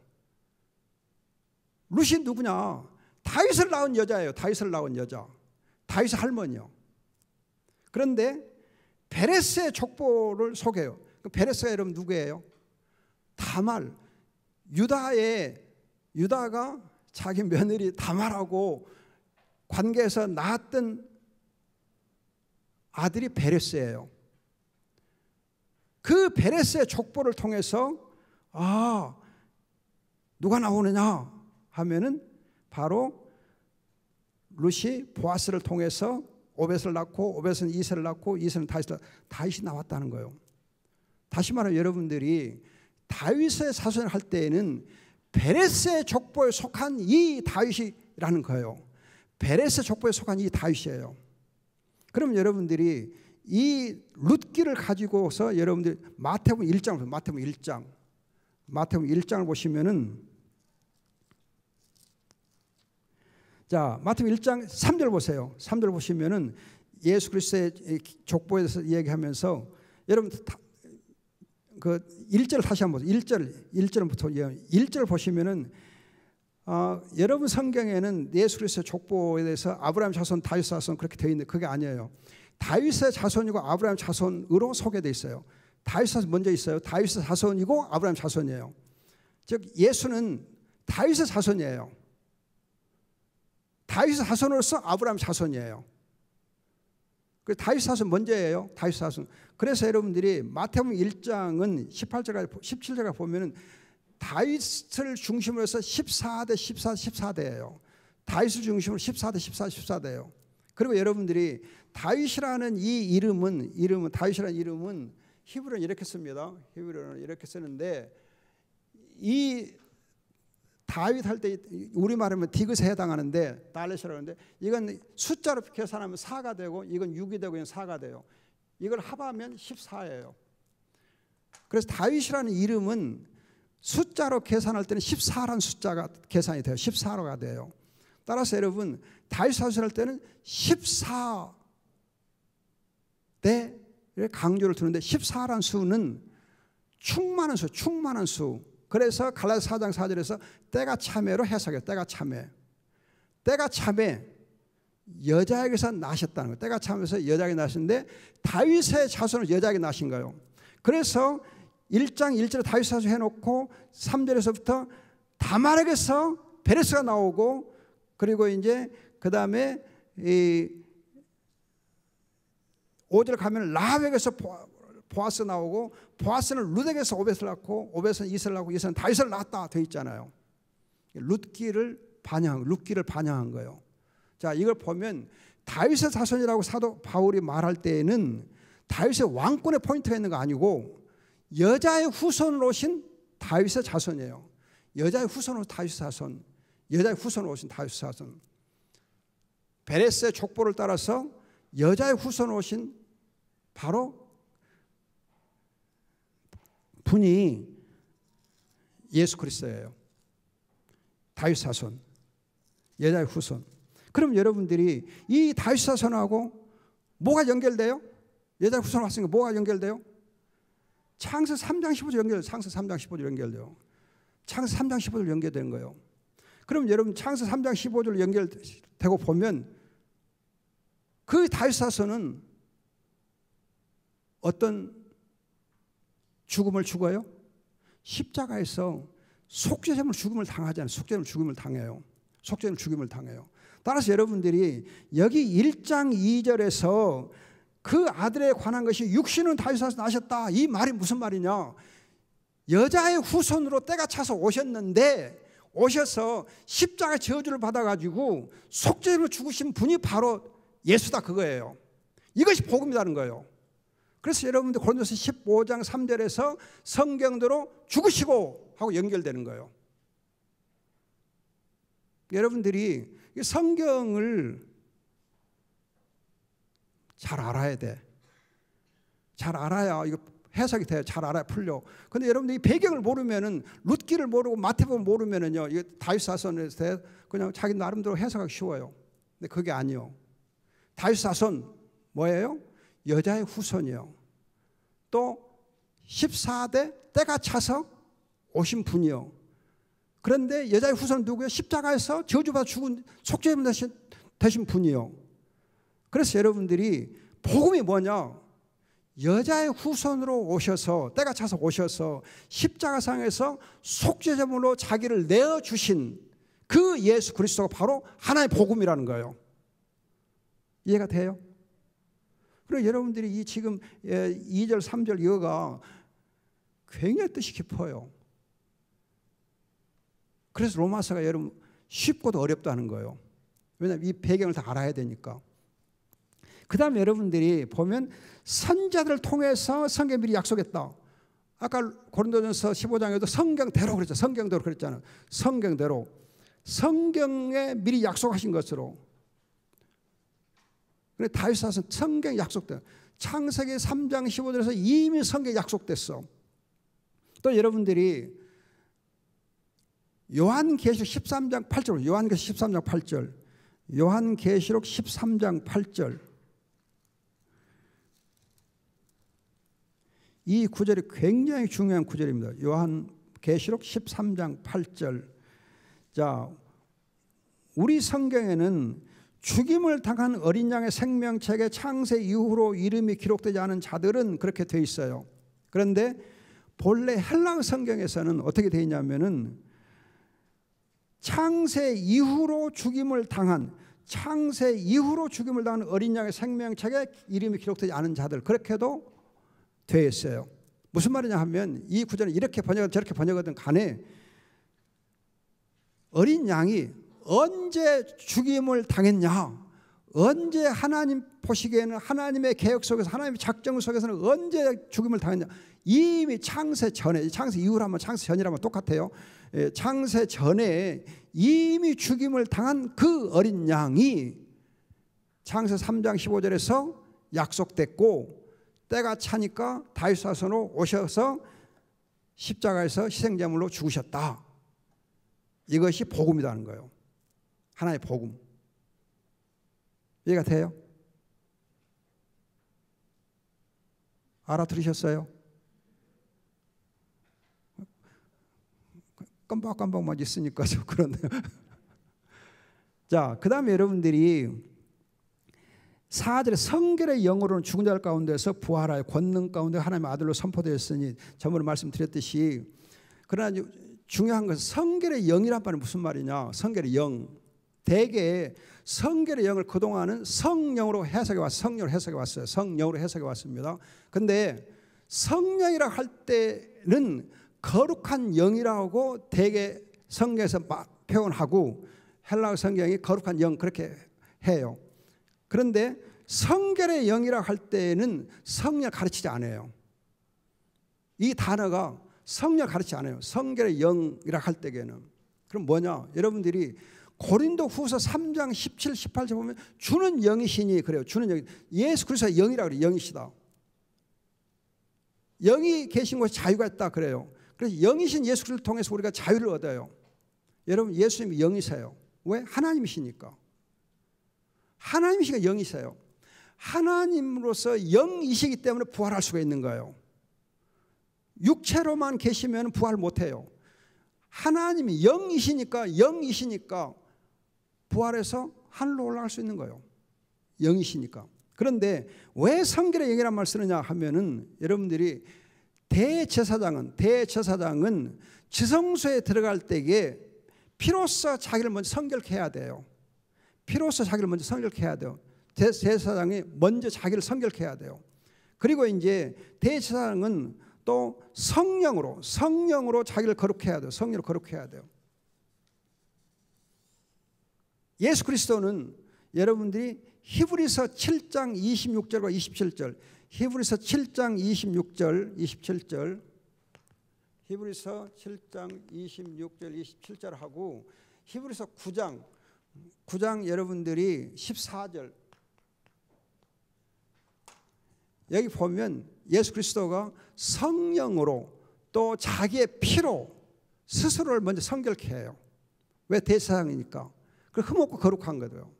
S1: 룻이 누구냐? 다윗을 낳은 여자예요. 다윗을 낳은 여자. 다윗의 할머니요. 그런데 베레스의 족보를 소개해요. 베레스가 여러분 누구예요? 다말. 유다가 자기 며느리 다말하고 관계에서 낳았던 아들이 베레스예요. 그 베레스의 족보를 통해서 누가 나오느냐 하면은 바로 룻이 보아스를 통해서 오벳을 낳고 오벳은 이새를 낳고 이새는 다윗이 나왔다는 거예요. 다시 말하면 여러분들이 다윗의 사손을 할 때에는 베레스의 족보에 속한 이 다윗이라는 거예요. 베레스의 족보에 속한 이 다윗이에요. 그러면 여러분들이 이 룻기를 가지고서 여러분들이 마태복음 1장을 보시면은 자, 마태복음 1장 3절 보세요. 3절 보시면은 예수 그리스도의 족보에 대해서 이야기하면서 여러분 그 1절 다시 한번 보세요. 1절부터 보시면은 여러분 성경에는 예수 그리스도의 족보에 대해서 아브라함 자손, 다윗 자손 그렇게 되어 있는데 그게 아니에요. 다윗의 자손이고 아브라함 자손으로 소개되어 있어요. 다윗 자손 먼저 있어요. 다윗의 자손이고 아브라함 자손이에요. 즉 예수는 다윗의 자손이에요. 다윗의 자손으로서 아브라함 자손이에요. 그 다윗 자손 먼저예요. 다윗 자손. 그래서 여러분들이 마태복음 1장은 17절까지 보면은 다윗을 중심으로 해서 14대예요. 다윗을 중심으로 14대예요. 그리고 여러분들이 다윗이라는 이 이름은 다윗이라는 이름은 히브리어는 이렇게 씁니다. 히브리어는 이렇게 쓰는데 이 다윗 할 때 우리 말하면 디귿에 해당하는데 달렛이라고 하는데 이건 숫자로 계산하면 4가 되고 이건 6이 되고 이건 4가 돼요. 이걸 합하면 14예요. 그래서 다윗이라는 이름은 숫자로 계산할 때는 14라는 숫자가 계산이 돼요. 14로가 돼요. 따라서 여러분 다윗 사손할 때는 14대를 강조를 두는데 14라는 수는 충만한 수. 그래서 갈라디아 4장 4절에서 때가 참회로 해석해요. 때가 참회 여자에게서 나셨다는 거예요. 때가 참회에서 여자에게 나셨는데 다윗의 자손을 여자에게 나신 거예요. 그래서 1장 1절에 다윗 사손 해놓고 3절에서부터 다말에게서 베레스가 나오고 그리고 이제 그 다음에 5절 가면 라합에게서 보아스 나오고 보아스는 룻에게서 오벳을 낳고 오벳은 이새를 낳고 이새는 다윗을 낳았다 되어 있잖아요. 룻기를 반영한 거예요. 자, 이걸 보면 다윗의 자손이라고 사도 바울이 말할 때에는 다윗의 왕권의 포인트가 있는 거 아니고 여자의 후손으로 오신 다윗의 자손이에요. 여자의 후손으로 오신 다윗의 자손. 베레스의 족보를 따라서 여자의 후손으로 오신 바로 분이 예수 그리스도예요. 다윗 사손, 여자의 후손. 그럼 여러분들이 이 다윗 사손하고 뭐가 연결돼요? 여자의 후손 왔으니까 뭐가 연결돼요? 창세 3장 15절 연결돼요. 창세 3장 15절 연결돼요. 창세 3장 15절 연결되는 거예요. 그럼 여러분 창세 3장 15절 연결되고 보면 그 다윗 사손은 어떤 죽음을 죽어요? 십자가에서 속죄제물 죽음을 당하잖아요. 속죄제물 죽음을 당해요. 속죄제물 죽음을 당해요. 따라서 여러분들이 여기 1장 2절에서 그 아들에 관한 것이 육신은 다윗에서 나셨다. 이 말이 무슨 말이냐? 여자의 후손으로 때가 차서 오셨는데 오셔서 십자가 저주를 받아가지고 속죄제물로 죽으신 분이 바로 예수다 그거예요. 이것이 복음이라는 거예요. 그래서 여러분들 고린도서 15장 3절에서 성경대로 죽으시고 하고 연결되는 거예요. 여러분들이 성경을 잘 알아야 돼. 잘 알아야 이거 해석이 돼요. 잘 알아야 풀려. 근데 여러분들이 배경을 모르면은 룻기를 모르고 마태복음을 모르면은요, 이거 다윗 사손에서 그냥 자기 나름대로 해석하기 쉬워요. 근데 그게 아니요. 다윗 사손 뭐예요? 여자의 후손이요. 또 14대 때가 차서 오신 분이요. 그런데 여자의 후손은 누구예요? 십자가에서 저주받아 죽은 속죄제물 되신 분이요. 그래서 여러분들이 복음이 뭐냐? 여자의 후손으로 오셔서 때가 차서 오셔서 십자가상에서 속죄제물로 자기를 내어주신 그 예수 그리스도가 바로 하나의 복음이라는 거예요. 이해가 돼요? 그리고 여러분들이 이 지금 2절 3절 이거가 굉장히 뜻이 깊어요. 그래서 로마서가 여러분 쉽고도 어렵다는 거예요. 왜냐하면 이 배경을 다 알아야 되니까. 그 다음에 여러분들이 보면 선자들을 통해서 성경에 미리 약속했다. 아까 고린도전서 15장에도 성경대로 그랬죠. 성경대로 그랬잖아요. 성경대로 성경에 미리 약속하신 것으로. 그래 다윗 사손 성경 약속돼. 창세기 3장 15절에서 이미 성경에 약속됐어. 또 여러분들이 요한계시록 13장 8절, 요한계시록 13장 8절, 요한계시록 13장 8절. 이 구절이 굉장히 중요한 구절입니다. 요한계시록 13장 8절. 자, 우리 성경에는 죽임을 당한 어린 양의 생명책에 창세 이후로 이름이 기록되지 않은 자들은 그렇게 돼 있어요. 그런데 본래 헬라어 성경에서는 어떻게 되어 있냐면은 창세 이후로 죽임을 당한 어린 양의 생명책에 이름이 기록되지 않은 자들, 그렇게도 되어 있어요. 무슨 말이냐 하면 이 구절은 이렇게 번역하든 저렇게 번역하든 간에 어린 양이 언제 죽임을 당했냐, 언제 하나님 보시기에는 하나님의 계획 속에서 하나님의 작정 속에서는 언제 죽임을 당했냐, 이미 창세 전에, 창세 이후로 하면 창세 전이라면 똑같아요. 창세 전에 이미 죽임을 당한 그 어린 양이 창세 3장 15절에서 약속됐고 때가 차니까 다윗 사손으로 오셔서 십자가에서 희생제물로 죽으셨다. 이것이 복음이라는 거예요. 하나의 복음. 이해가 돼요? 알아들으셨어요? 깜박깜박만 있으니까 좀 그런데요. 자, 그 다음에 여러분들이 4절에 성결의 영으로는 죽은 자들 가운데서 부활하여 권능 가운데 하나님의 아들로 선포되었으니, 저번에 말씀드렸듯이, 그러나 중요한 것은 성결의 영이란 말은 무슨 말이냐? 성결의 영. 대개 성결의 영을 그동안은 성령으로 해석해 왔어요. 성령으로 해석해 왔어요. 성령으로 해석해 왔습니다. 근데 성령이라 할 때는 거룩한 영이라고 대개 성경에서 표현하고 헬라어 성경이 거룩한 영 그렇게 해요. 그런데 성결의 영이라 할 때는 성령을 가르치지 않아요. 이 단어가 성령을 가르치지 않아요. 성결의 영이라 할 때에는. 그럼 뭐냐? 여러분들이 고린도 후서 3장 17, 18절 보면 주는 영이시니 그래요. 주는 영. 예수 그리스도의 영이라 그래요. 영이시다. 영이 계신 곳에 자유가 있다 그래요. 그래서 영이신 예수 그리스도를 통해서 우리가 자유를 얻어요. 여러분 예수님이 영이세요. 왜? 하나님이시니까. 하나님이시니까 영이세요. 하나님으로서 영이시기 때문에 부활할 수가 있는 거예요. 육체로만 계시면 부활 못해요. 하나님이 영이시니까 부활해서 하늘로 올라갈 수 있는 거예요. 영이시니까. 그런데 왜 성결의 영이란 말 쓰느냐 하면은 여러분들이 대제사장은 지성소에 들어갈 때에 피로써 자기를 먼저 성결케 해야 돼요. 피로써 자기를 먼저 성결케 해야 돼요. 대제사장이 먼저 자기를 성결케 해야 돼요. 그리고 이제 대제사장은 또 성령으로 자기를 거룩해야 돼요. 성령으로 거룩해야 돼요. 예수 그리스도는 여러분들이 히브리서 7장 26절과 27절, 히브리서 7장 26절, 27절, 히브리서 7장 26절, 27절하고 히브리서 9장 여러분들이 14절, 여기 보면 예수 그리스도가 성령으로 또 자기의 피로 스스로를 먼저 성결케 해요. 왜? 대제사장이니까. 그 흠없고 거룩한 거예요.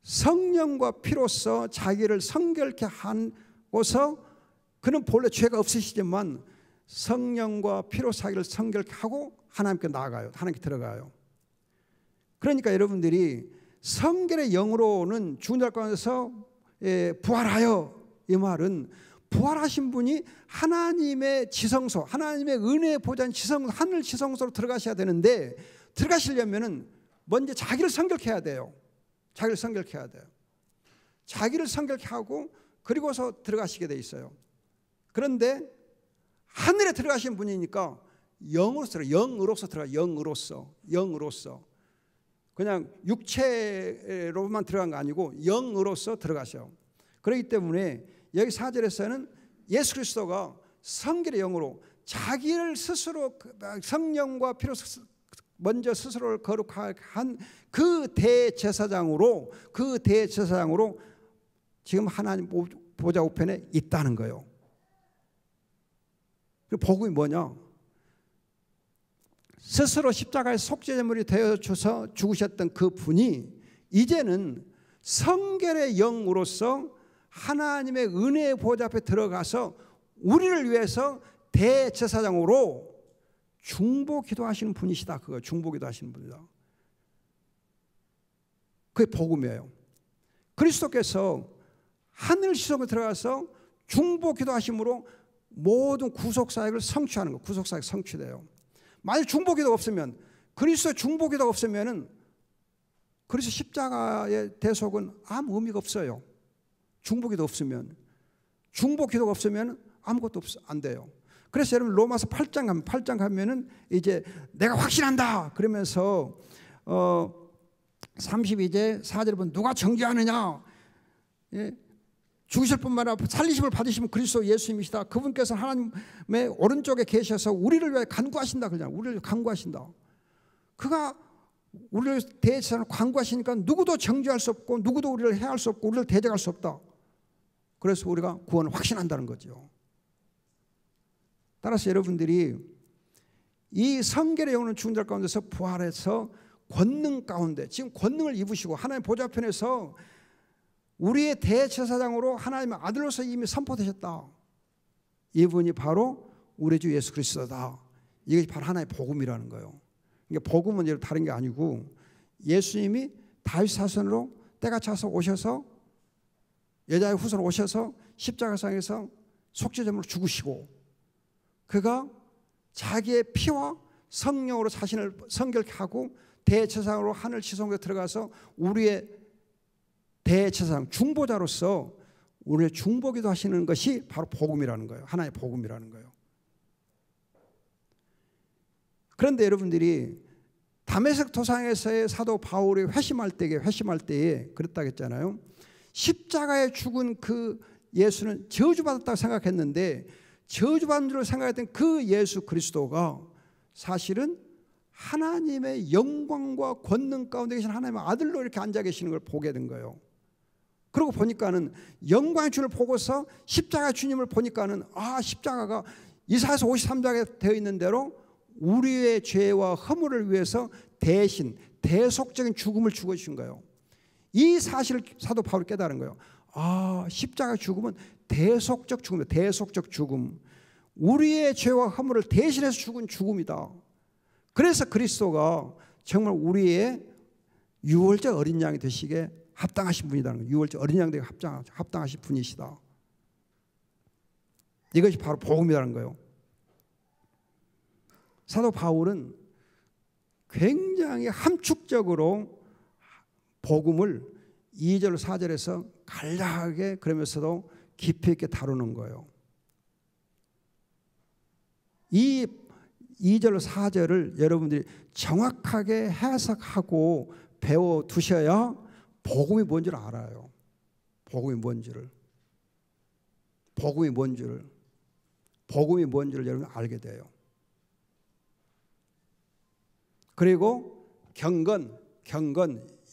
S1: 성령과 피로써 자기를 성결케 하고서 그는 본래 죄가 없으시지만 성령과 피로 자기를 성결케 하고 하나님께 나아가요. 하나님께 들어가요. 그러니까 여러분들이 성결의 영으로는 죽은 자 가운데서 부활하여, 이 말은 부활하신 분이 하나님의 지성소, 하나님의 은혜의 보좌인 하늘 지성소로 들어가셔야 되는데, 들어가시려면은 먼저 자기를 성결케 해야 돼요. 자기를 성결케 해야 돼요. 자기를 성결케 하고 그리고서 들어가시게 돼 있어요. 그런데 하늘에 들어가신 분이니까 영으로서 들어가. 영으로서 그냥 육체로만 들어간 거 아니고 영으로서 들어가셔. 그렇기 때문에 여기 4절에서는 예수 그리스도가 성결의 영으로 자기를 스스로 성령과 피로 먼저 스스로를 거룩한 그 대제사장으로 지금 하나님 보좌 우편에 있다는 거예요. 그 복음이 뭐냐? 스스로 십자가의 속죄제물이 되어줘서 죽으셨던 그 분이 이제는 성결의 영으로서 하나님의 은혜의 보좌 앞에 들어가서 우리를 위해서 대제사장으로 중보 기도하시는 분이시다. 그거 중보 기도하시는 분이다. 그게 복음이에요. 그리스도께서 하늘 지성에 들어가서 중보 기도하심으로 모든 구속 사역을 성취하는 거. 구속 사역 성취돼요. 만약 중보 기도가 없으면, 그리스도의 중보 기도가 없으면은 그리스도 십자가의 대속은 아무 의미가 없어요. 중보 기도 없으면, 중보 기도가 없으면 아무것도 안 돼요. 그래서 여러분 로마서 8장 가면은 이제 내가 확신한다 그러면서 32제 4절에 보면 누가 정죄하느냐, 예? 죽으실 뿐만 아니라 살리심을 받으시면 그리스도 예수님이시다. 그분께서 하나님의 오른쪽에 계셔서 우리를 위해 간구하신다. 그냥 우리를 간구하신다. 그가 우리를 대제사장으로 간구하시니까 누구도 정죄할 수 없고 누구도 우리를 해할 수 없고 우리를 대적할 수 없다. 그래서 우리가 구원을 확신한다는 거죠. 따라서 여러분들이 이 성결의 영혼은 죽은 자 가운데서 부활해서 권능 가운데 지금 권능을 입으시고 하나님 보좌편에서 우리의 대제사장으로 하나님의 아들로서 이미 선포되셨다. 이분이 바로 우리 주 예수 그리스도다. 이것이 바로 하나의 복음이라는 거예요. 그러니까 복음은 다른 게 아니고 예수님이 다윗 사선으로 때가 차서 오셔서 여자의 후손으로 오셔서 십자가상에서 속죄제물로 죽으시고 그가 자기의 피와 성령으로 자신을 성결케 하고 대제사장으로 하늘 지성소에 들어가서 우리의 대제사장 중보자로서 우리를 중보기도 하시는 것이 바로 복음이라는 거예요. 하나의 복음이라는 거예요. 그런데 여러분들이 다메섹 도상에서의 사도 바울이 회심할 때에 그랬다고 했잖아요. 십자가에 죽은 그 예수는 저주받았다고 생각했는데 저주받은 줄 생각했던 그 예수 그리스도가 사실은 하나님의 영광과 권능 가운데 계신 하나님의 아들로 이렇게 앉아 계시는 걸 보게 된 거예요. 그러고 보니까는 영광의 주를 보고서 십자가 주님을 보니까는 십자가가 이사야서 53장에 되어 있는 대로 우리의 죄와 허물을 위해서 대신 대속적인 죽음을 죽어주신 거예요. 이 사실을 사도 바울이 깨달은 거예요. 십자가 죽음은 대속적 죽음이에요. 대속적 죽음. 우리의 죄와 허물을 대신해서 죽은 죽음이다. 그래서 그리스도가 정말 우리의 유월절 어린 양이 되시게 합당하신 분이라는 거예요. 유월절 어린 양 되게 합당하신 분이시다. 이것이 바로 복음이라는 거예요. 사도 바울은 굉장히 함축적으로 복음을 2절 4절에서 간략하게 그러면서도 깊이 있게 다루는 거예요. 이 2절 4절을 여러분들이 정확하게 해석하고 배워두셔야 복음이 뭔지를 알아요. 복음이 뭔지를 여러분 알게 돼요. 그리고 경건,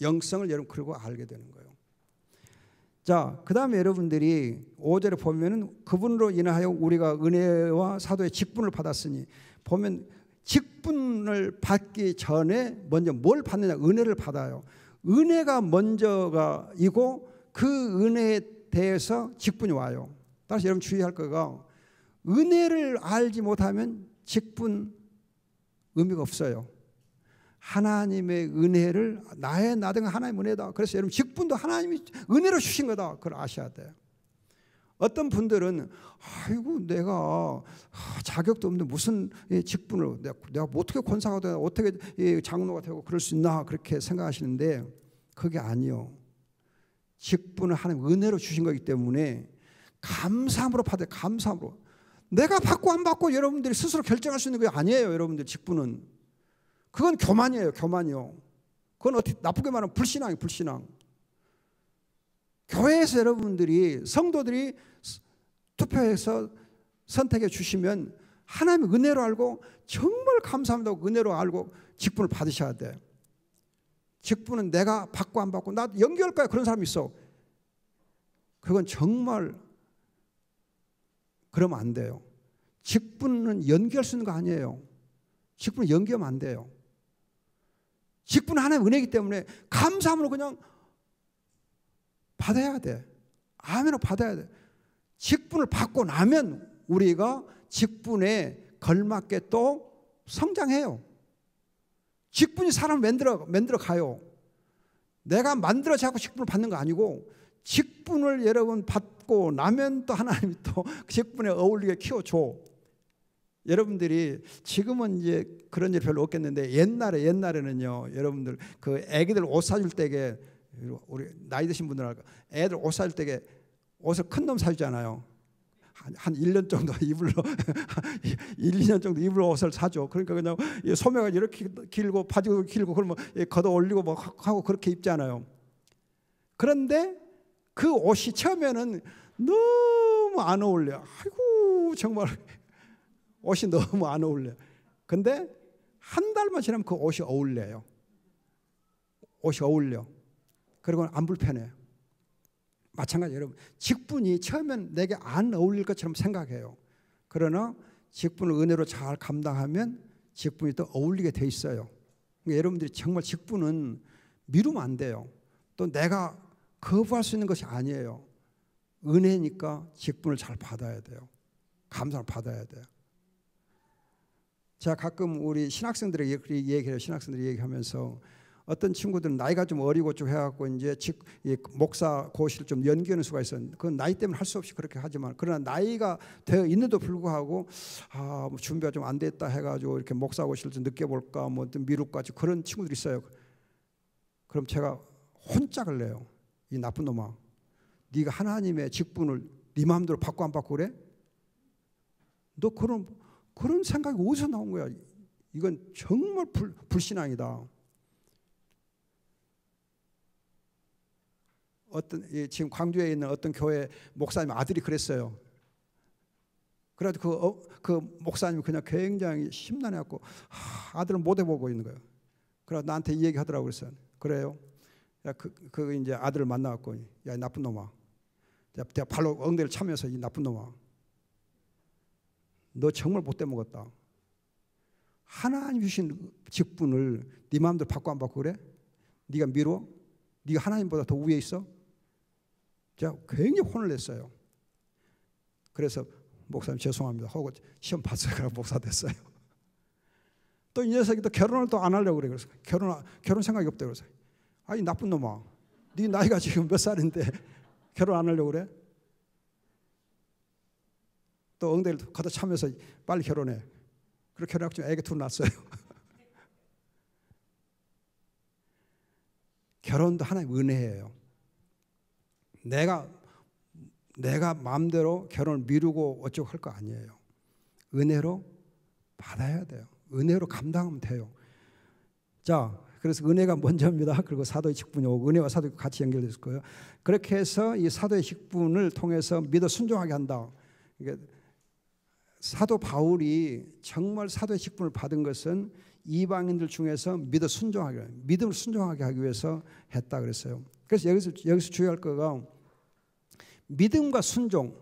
S1: 영성을 여러분 그리고 알게 되는 거예요. 자, 그 다음에 여러분들이 5절에 보면은 그분으로 인하여 우리가 은혜와 사도의 직분을 받았으니, 보면 직분을 받기 전에 먼저 뭘 받느냐? 은혜를 받아요. 은혜가 먼저가 이고 그 은혜에 대해서 직분이 와요. 따라서 여러분 주의할 거가, 은혜를 알지 못하면 직분 의미가 없어요. 하나님의 은혜를 나 등 하나님의 은혜다. 그래서 여러분 직분도 하나님이 은혜로 주신 거다. 그걸 아셔야 돼요. 어떤 분들은 아이고 내가 자격도 없는데 무슨 직분을 내가 어떻게 권사가 되나 어떻게 장로가 되고 그럴 수 있나 그렇게 생각하시는데 그게 아니요. 직분을 하나님 은혜로 주신 거기 때문에 감사함으로 받아요. 감사함으로. 내가 받고 안 받고 여러분들이 스스로 결정할 수 있는 게 아니에요. 여러분들 직분은. 그건 교만이에요. 교만이요. 그건 어떻게 나쁘게 말하면 불신앙이에요. 불신앙. 교회에서 여러분들이 성도들이 투표해서 선택해 주시면 하나님의 은혜로 알고 정말 감사합니다. 은혜로 알고 직분을 받으셔야 돼. 직분은 내가 받고 안 받고 나 연기할 거야. 그런 사람이 있어. 그건 정말 그러면 안 돼요. 직분은 연기할 수 있는 거 아니에요. 직분은 연기하면 안 돼요. 직분은 하나님의 은혜이기 때문에 감사함으로 그냥 받아야 돼. 아멘으로 받아야 돼. 직분을 받고 나면 우리가 직분에 걸맞게 또 성장해요. 직분이 사람을 만들어 가요. 내가 만들어 자꾸 직분을 받는 거 아니고 직분을 여러분 받고 나면 또 하나님이 또 직분에 어울리게 키워줘. 여러분들이 지금은 이제 그런 일 별로 없겠는데 옛날에는요. 여러분들 그 애기들 옷 사줄 때게 우리 나이 드신 분들 알까? 애들 옷 사줄 때게 옷을 큰 놈 사주잖아요. 한 1년 정도 입을 1, 2년 정도 입을 옷을 사줘. 그러니까 그냥 소매가 이렇게 길고 바지가 길고 그러면 걷어 올리고 뭐 하고 그렇게 입잖아요. 그런데 그 옷이 처음에는 너무 안 어울려. 아이고 정말 옷이 너무 안 어울려. 근데 한 달만 지나면 그 옷이 어울려요. 옷이 어울려. 그리고 안 불편해. 마찬가지 여러분 직분이 처음엔 내게 안 어울릴 것처럼 생각해요. 그러나 직분을 은혜로 잘 감당하면 직분이 또 어울리게 돼 있어요. 그러니까 여러분들이 정말 직분은 미루면 안 돼요. 또 내가 거부할 수 있는 것이 아니에요. 은혜니까 직분을 잘 받아야 돼요. 감사를 받아야 돼요. 제가 가끔 우리 신학생들에게 얘기해요. 신학생들이 얘기하면서 어떤 친구들은 나이가 좀 어리고 좀 해갖고 이제 목사 고시를 좀 연기하는 수가 있어요. 그건 나이 때문에 할 수 없이 그렇게 하지만 그러나 나이가 되어 있는데도 불구하고 뭐 준비가 좀 안 됐다 해가지고 이렇게 목사 고시를 좀 늦게 볼까 뭐 좀 미룰까 그런 친구들이 있어요. 그럼 제가 혼짝을 내요. 이 나쁜 놈아, 네가 하나님의 직분을 네 마음대로 받고 안 받고 그래? 너 그런 생각이 어디서 나온 거야? 이건 정말 불신앙이다. 지금 광주에 있는 어떤 교회 목사님 아들이 그랬어요. 그래도 그 목사님이 그냥 굉장히 심란해갖고 아들은 못 해보고 있는 거예요. 그래서 나한테 이 얘기 하더라고 그랬어요. 그래요. 야, 그 이제 아들을 만나갖고, 야, 이 나쁜 놈아. 내가 발로 엉덩이를 차면서, 이 나쁜 놈아. 너 정말 못돼 먹었다. 하나님 주신 직분을 네 마음대로 바꿔 안 바꿔 그래? 네가 미뤄? 네가 하나님보다 더 위에 있어? 제가 굉장히 혼을 냈어요. 그래서 목사님 죄송합니다 하고 시험 봤어요. 그래서 목사 됐어요. 또 이 녀석이 또 결혼을 또 안 하려고 그래. 그래서 결혼 생각이 없대. 그래서 아니 나쁜 놈아, 네 나이가 지금 몇 살인데 결혼 안 하려고 그래? 또 엉덩이를 걷어차면서 빨리 결혼해. 그렇게 결혼하고 애기 둘 낳았어요. 결혼도 하나의 은혜예요. 내가 마음대로 결혼을 미루고 어쩌고 할 거 아니에요. 은혜로 받아야 돼요. 은혜로 감당하면 돼요. 자, 그래서 은혜가 먼저입니다. 그리고 사도의 직분이 오고 은혜와 사도가 같이 연결됐을 거예요. 그렇게 해서 이 사도의 직분을 통해서 믿어 순종하게 한다. 그러니까 사도 바울이 정말 사도의 직분을 받은 것은 이방인들 중에서 믿음을 순종하게 하기 위해서 했다 그랬어요. 그래서 여기서 주의할 거가 믿음과 순종의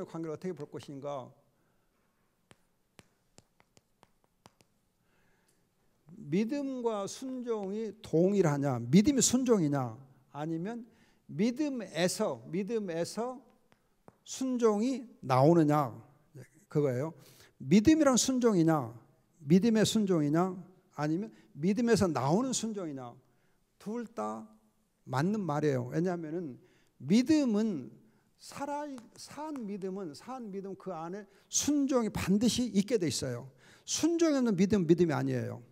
S1: 관계를 어떻게 볼 것인가? 믿음과 순종이 동일하냐? 믿음이 순종이냐? 아니면 믿음에서 순종이 나오느냐? 그거예요. 믿음이란 순종이냐? 믿음의 순종이냐? 아니면 믿음에서 나오는 순종이냐? 둘 다 맞는 말이에요. 왜냐하면 믿음은 산 믿음은 그 안에 순종이 반드시 있게 돼 있어요. 순종이 없는 믿음이 아니에요.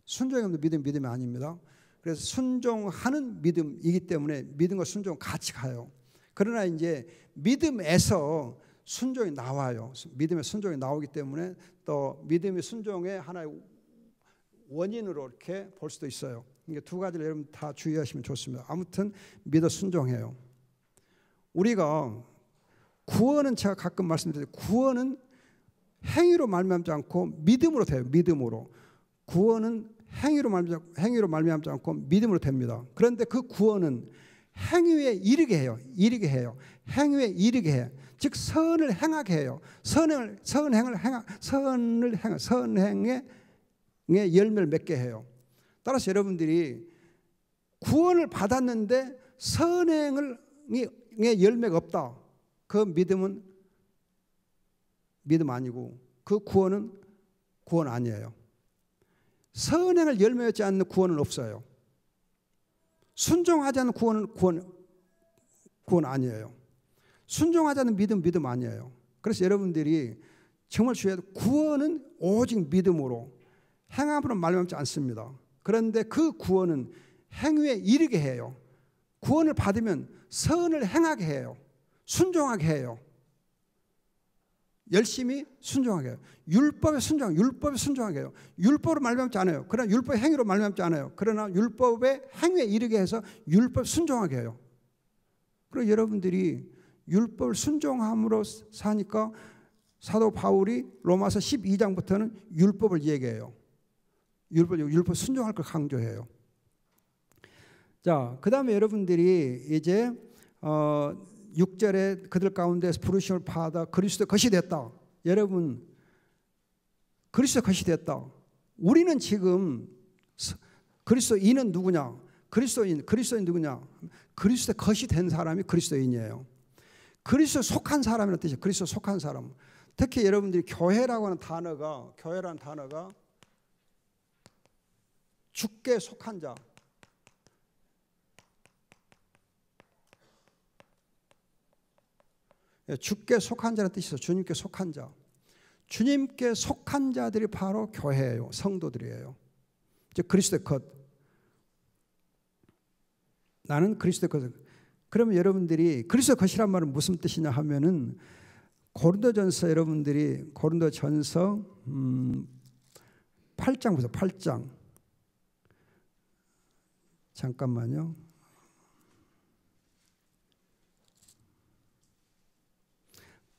S1: 순종이 없는 믿음이 아닙니다. 그래서 순종하는 믿음이기 때문에 믿음과 순종은 같이 가요. 그러나 이제 믿음에서 순종이 나와요. 믿음의 순종이 나오기 때문에 또 믿음의 순종의 하나의 원인으로 이렇게 볼 수도 있어요. 이게 두 가지를 여러분 다 주의하시면 좋습니다. 아무튼 믿어 순종해요. 우리가 구원은 제가 가끔 말씀드려요. 구원은 행위로 말미암지 않고 믿음으로 돼요. 믿음으로. 구원은 행위로 말미암지 않고 믿음으로 됩니다. 그런데 그 구원은 행위에 이르게 해요. 행위에 이르게 해요. 즉 선을 행하게 해요. 선행의 열매를 맺게 해요. 따라서 여러분들이 구원을 받았는데 선행의 열매가 없다. 그 믿음은 믿음 아니고 그 구원은 구원 아니에요. 선행을 열매 맺지 않는 구원은 없어요. 순종하지 않는 구원 아니에요. 순종하지 않는 믿음 아니에요. 그래서 여러분들이 정말 주의해야 돼요. 구원은 오직 믿음으로 행함으로 말미암지 않습니다. 그런데 그 구원은 행위에 이르게 해요. 구원을 받으면 선을 행하게 해요. 순종하게 해요. 열심히 순종하게 해요. 율법에 순종하게 해요. 율법으로 말미암지 않아요. 그러나 율법의 행위로 말미암지 않아요. 그러나 율법의 행위에 이르게 해서 율법 순종하게 해요. 그리고 여러분들이 율법을 순종함으로 사니까 사도 바울이 로마서 12장부터는 율법을 얘기해요. 율법 순종할 걸 강조해요. 자, 그 다음에 여러분들이 이제 6절에 그들 가운데서 부르심을 받아 그리스도의 것이 됐다. 여러분, 그리스도의 것이 됐다. 우리는 지금 그리스도인은 누구냐? 그리스도인 누구냐? 그리스도의 것이 된 사람이 그리스도인이에요. 그리스도에 속한 사람이라는 뜻이에요. 그리스도에 속한 사람. 특히 여러분들이 교회라는 단어가 주께 속한 자. 주께 속한 자라는 뜻이 있어요. 주님께 속한 자. 주님께 속한 자들이 바로 교회예요. 성도들이에요. 즉 그리스도의 것. 나는 그리스도의 것. 그러면 여러분들이 그리스도의 것이란 말은 무슨 뜻이냐 하면은 고린도전서 여러분들이 고린도전서 8장 보세요. 8장. 잠깐만요.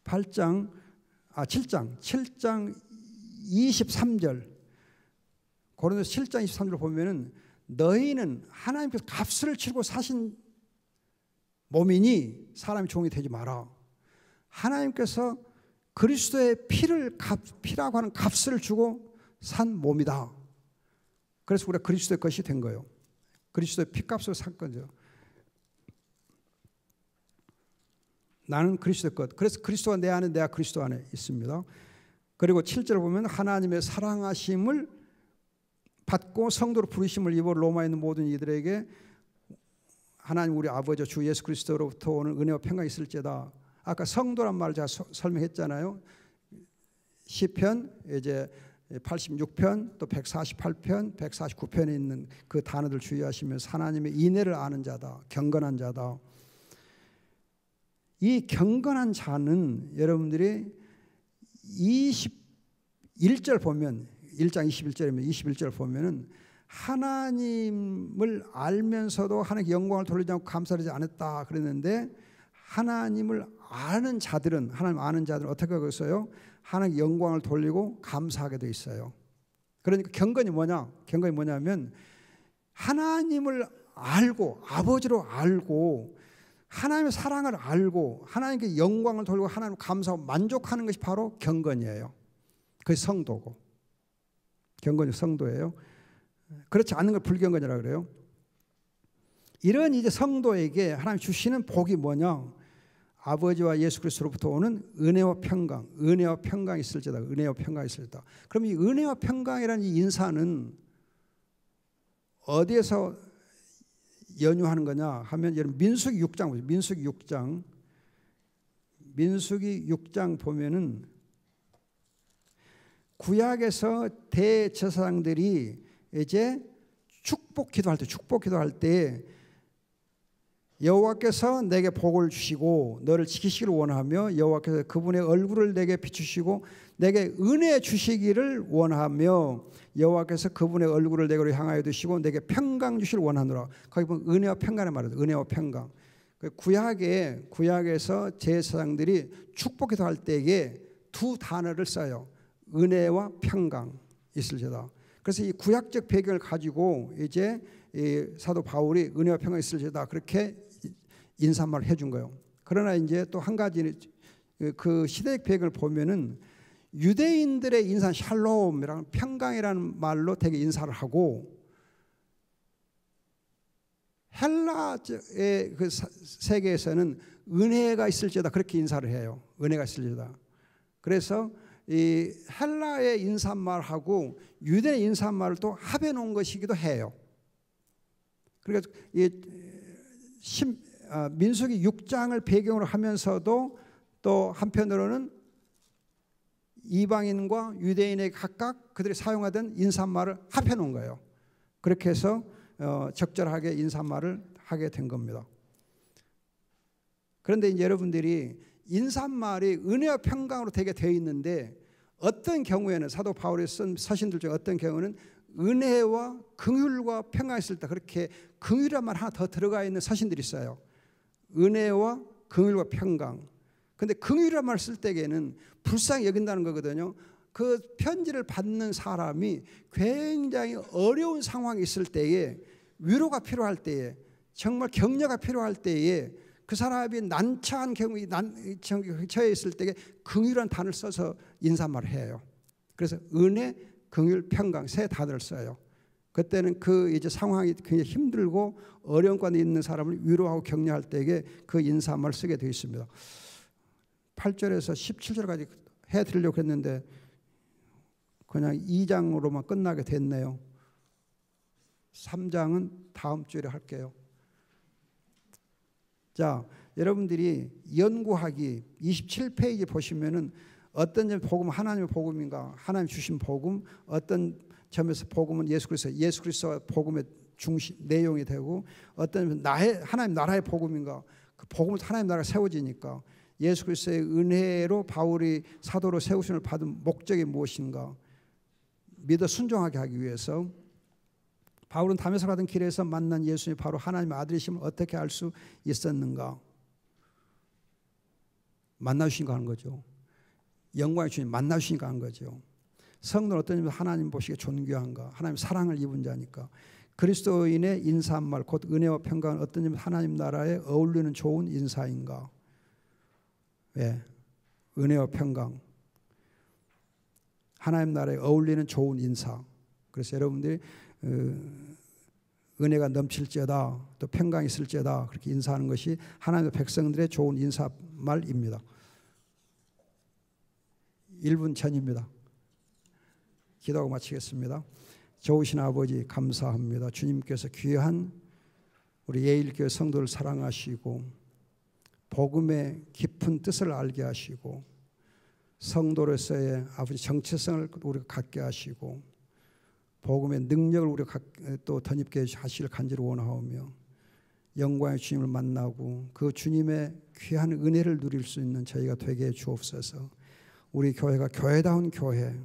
S1: 7장 23절. 고린도서 7장 23절 보면은 너희는 하나님께서 값을 치르고 사신 몸이니 사람의 종이 되지 마라. 하나님께서 그리스도의 피라고 하는 값을 주고 산 몸이다. 그래서 우리가 그리스도의 것이 된 거예요. 그리스도의 피값으로 산 거죠. 나는 그리스도의 것. 그래서 그리스도가 내 안에, 내가 그리스도 안에 있습니다. 그리고 7절을 보면 하나님의 사랑하심을 받고 성도로 부르심을 입어 로마에 있는 모든 이들에게 하나님 우리 아버지 주 예수 그리스도로부터 오는 은혜와 평강이 있을지어다. 아까 성도란 말을 제가 설명했잖아요. 시편 이제 86편 또 148편, 149편에 있는 그 단어들 주의하시면서 하나님의 인애를 아는 자다. 경건한 자다. 이 경건한 자는 여러분들이 21절 보면 1장 21절이면 21절 보면은 하나님을 알면서도 하나님께 영광을 돌리지 않고 감사하지 않았다 그랬는데 하나님을 아는 자들은 하나님 아는 자들은 어떻게 하고 있어요? 하나님께 영광을 돌리고 감사하게 돼 있어요. 그러니까 경건이 뭐냐? 경건이 뭐냐면 하나님을 알고 아버지로 알고 하나님의 사랑을 알고 하나님께 영광을 돌리고 하나님 감사하고 만족하는 것이 바로 경건이에요. 그게 성도고 경건이 성도예요. 그렇지 않은 걸 불경건이라고 그래요. 이런 이제 성도에게 하나님 주시는 복이 뭐냐? 아버지와 예수 그리스도로부터 오는 은혜와 평강, 은혜와 평강이 있을지다. 은혜와 평강이 있을지다. 그럼 이 은혜와 평강이라는 이 인사는 어디에서 연유하는 거냐 하면 여러분 민수기 6장 보세요. 민수기 6장 보면은 구약에서 대제사장들이 이제 축복 기도할 때 여호와께서 내게 복을 주시고 너를 지키시기를 원하며 여호와께서 그분의 얼굴을 내게 비추시고 내게 은혜 주시기를 원하며 여호와께서 그분의 얼굴을 내게로 향하여 두시고 내게 평강 주시기를 원하노라. 거기 보면 은혜와 평강을 말해요. 은혜와 평강. 구약에서 제사장들이 축복 기도할 때에 두 단어를 써요. 은혜와 평강 있을지어다. 그래서 이 구약적 배경을 가지고 이제 이 사도 바울이 은혜와 평강이 있을지어다 그렇게 인사말을 해준 거예요. 그러나 이제 또 한 가지 그 시대적 배경을 보면은 유대인들의 인사 샬롬이라는 평강이라는 말로 되게 인사를 하고 헬라의 그 세계에서는 은혜가 있을지어다 그렇게 인사를 해요. 은혜가 있을지어다. 그래서 이 헬라의 인사말하고 유대의 인사말을 또 합해 놓은 것이기도 해요. 그러니까 이 민수기 6장을 배경으로 하면서도 또 한편으로는 이방인과 유대인에게 각각 그들이 사용하던 인사말을 합해 놓은 거예요. 그렇게 해서 적절하게 인사말을 하게 된 겁니다. 그런데 이제 여러분들이 인사말이 은혜와 평강으로 되게 되어 있는데 어떤 경우에는 사도 바울이 쓴 서신들 중에 어떤 경우는 은혜와 긍휼과 평강이 있을 때 그렇게 긍휼이란 말 하나 더 들어가 있는 서신들이 있어요. 은혜와 긍휼과 평강. 근데 긍휼이란 말 쓸 때에는 불쌍히 여긴다는 거거든요. 그 편지를 받는 사람이 굉장히 어려운 상황이 있을 때에 위로가 필요할 때에 정말 격려가 필요할 때에 그 사람이 난처한 경우에 처해 있을 때에 긍휼한 단어를 써서 인사말을 해요. 그래서 은혜, 긍휼, 평강 세 단어를 써요. 그때는 그 이제 상황이 굉장히 힘들고 어려운 가운데 있는 사람을 위로하고 격려할 때에 그 인사말을 쓰게 되어 있습니다. 8절에서 17절까지 해드리려고 했는데 그냥 2장으로만 끝나게 됐네요. 3장은 다음 주에 할게요. 자, 여러분들이 연구하기 27페이지 보시면은 어떤 점 복음 하나님의 복음인가? 하나님 주신 복음 어떤 점에서 복음은 예수 그리스도와 복음의 중심 내용이 되고 어떤 하나님 나라의 복음인가? 그 복음은 하나님 나라가 세워지니까 예수 그리스도의 은혜로 바울이 사도로 세우심을 받은 목적이 무엇인가? 믿어 순종하게 하기 위해서 바울은 다메섹 가던 길에서 만난 예수님이 바로 하나님의 아들이심을 어떻게 알 수 있었는가? 만나주신가 하는 거죠. 영광의 주님 만나주신가 하는 거죠. 성도는 어떤 점에서 하나님 보시기에 존귀한가? 하나님 사랑을 입은 자니까. 그리스도인의 인사한 말 곧 은혜와 평강은 어떤 점 하나님 나라에 어울리는 좋은 인사인가? 왜? 은혜와 평강, 하나님 나라에 어울리는 좋은 인사. 그래서 여러분들이 은혜가 넘칠지어다 또 평강이 있을지어다 그렇게 인사하는 것이 하나님의 백성들의 좋은 인사말입니다. 1분 전입니다. 기도하고 마치겠습니다. 좋으신 아버지 감사합니다. 주님께서 귀한 우리 예일교회 성도를 사랑하시고 복음의 깊은 뜻을 알게 하시고 성도로서의 아버지 정체성을 우리가 갖게 하시고 복음의 능력을 우리가 또 덧입게 하시길 간절히 원하오며 영광의 주님을 만나고 그 주님의 귀한 은혜를 누릴 수 있는 저희가 되게 해 주옵소서. 우리 교회가 교회다운 교회,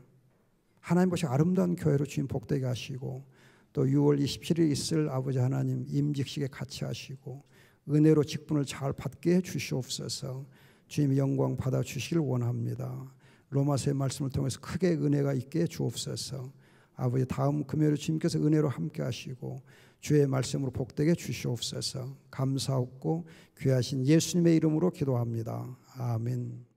S1: 하나님 보시 아름다운 교회로 주님 복되게 하시고 또 6월 27일 있을 아버지 하나님 임직식에 같이 하시고 은혜로 직분을 잘 받게 해 주시옵소서. 주님의 영광 받아 주시길 원합니다. 로마서의 말씀을 통해서 크게 은혜가 있게 해 주옵소서. 아버지 다음 금요일에 주님께서 은혜로 함께 하시고 주의 말씀으로 복되게 주시옵소서. 감사하고 귀하신 예수님의 이름으로 기도합니다. 아멘.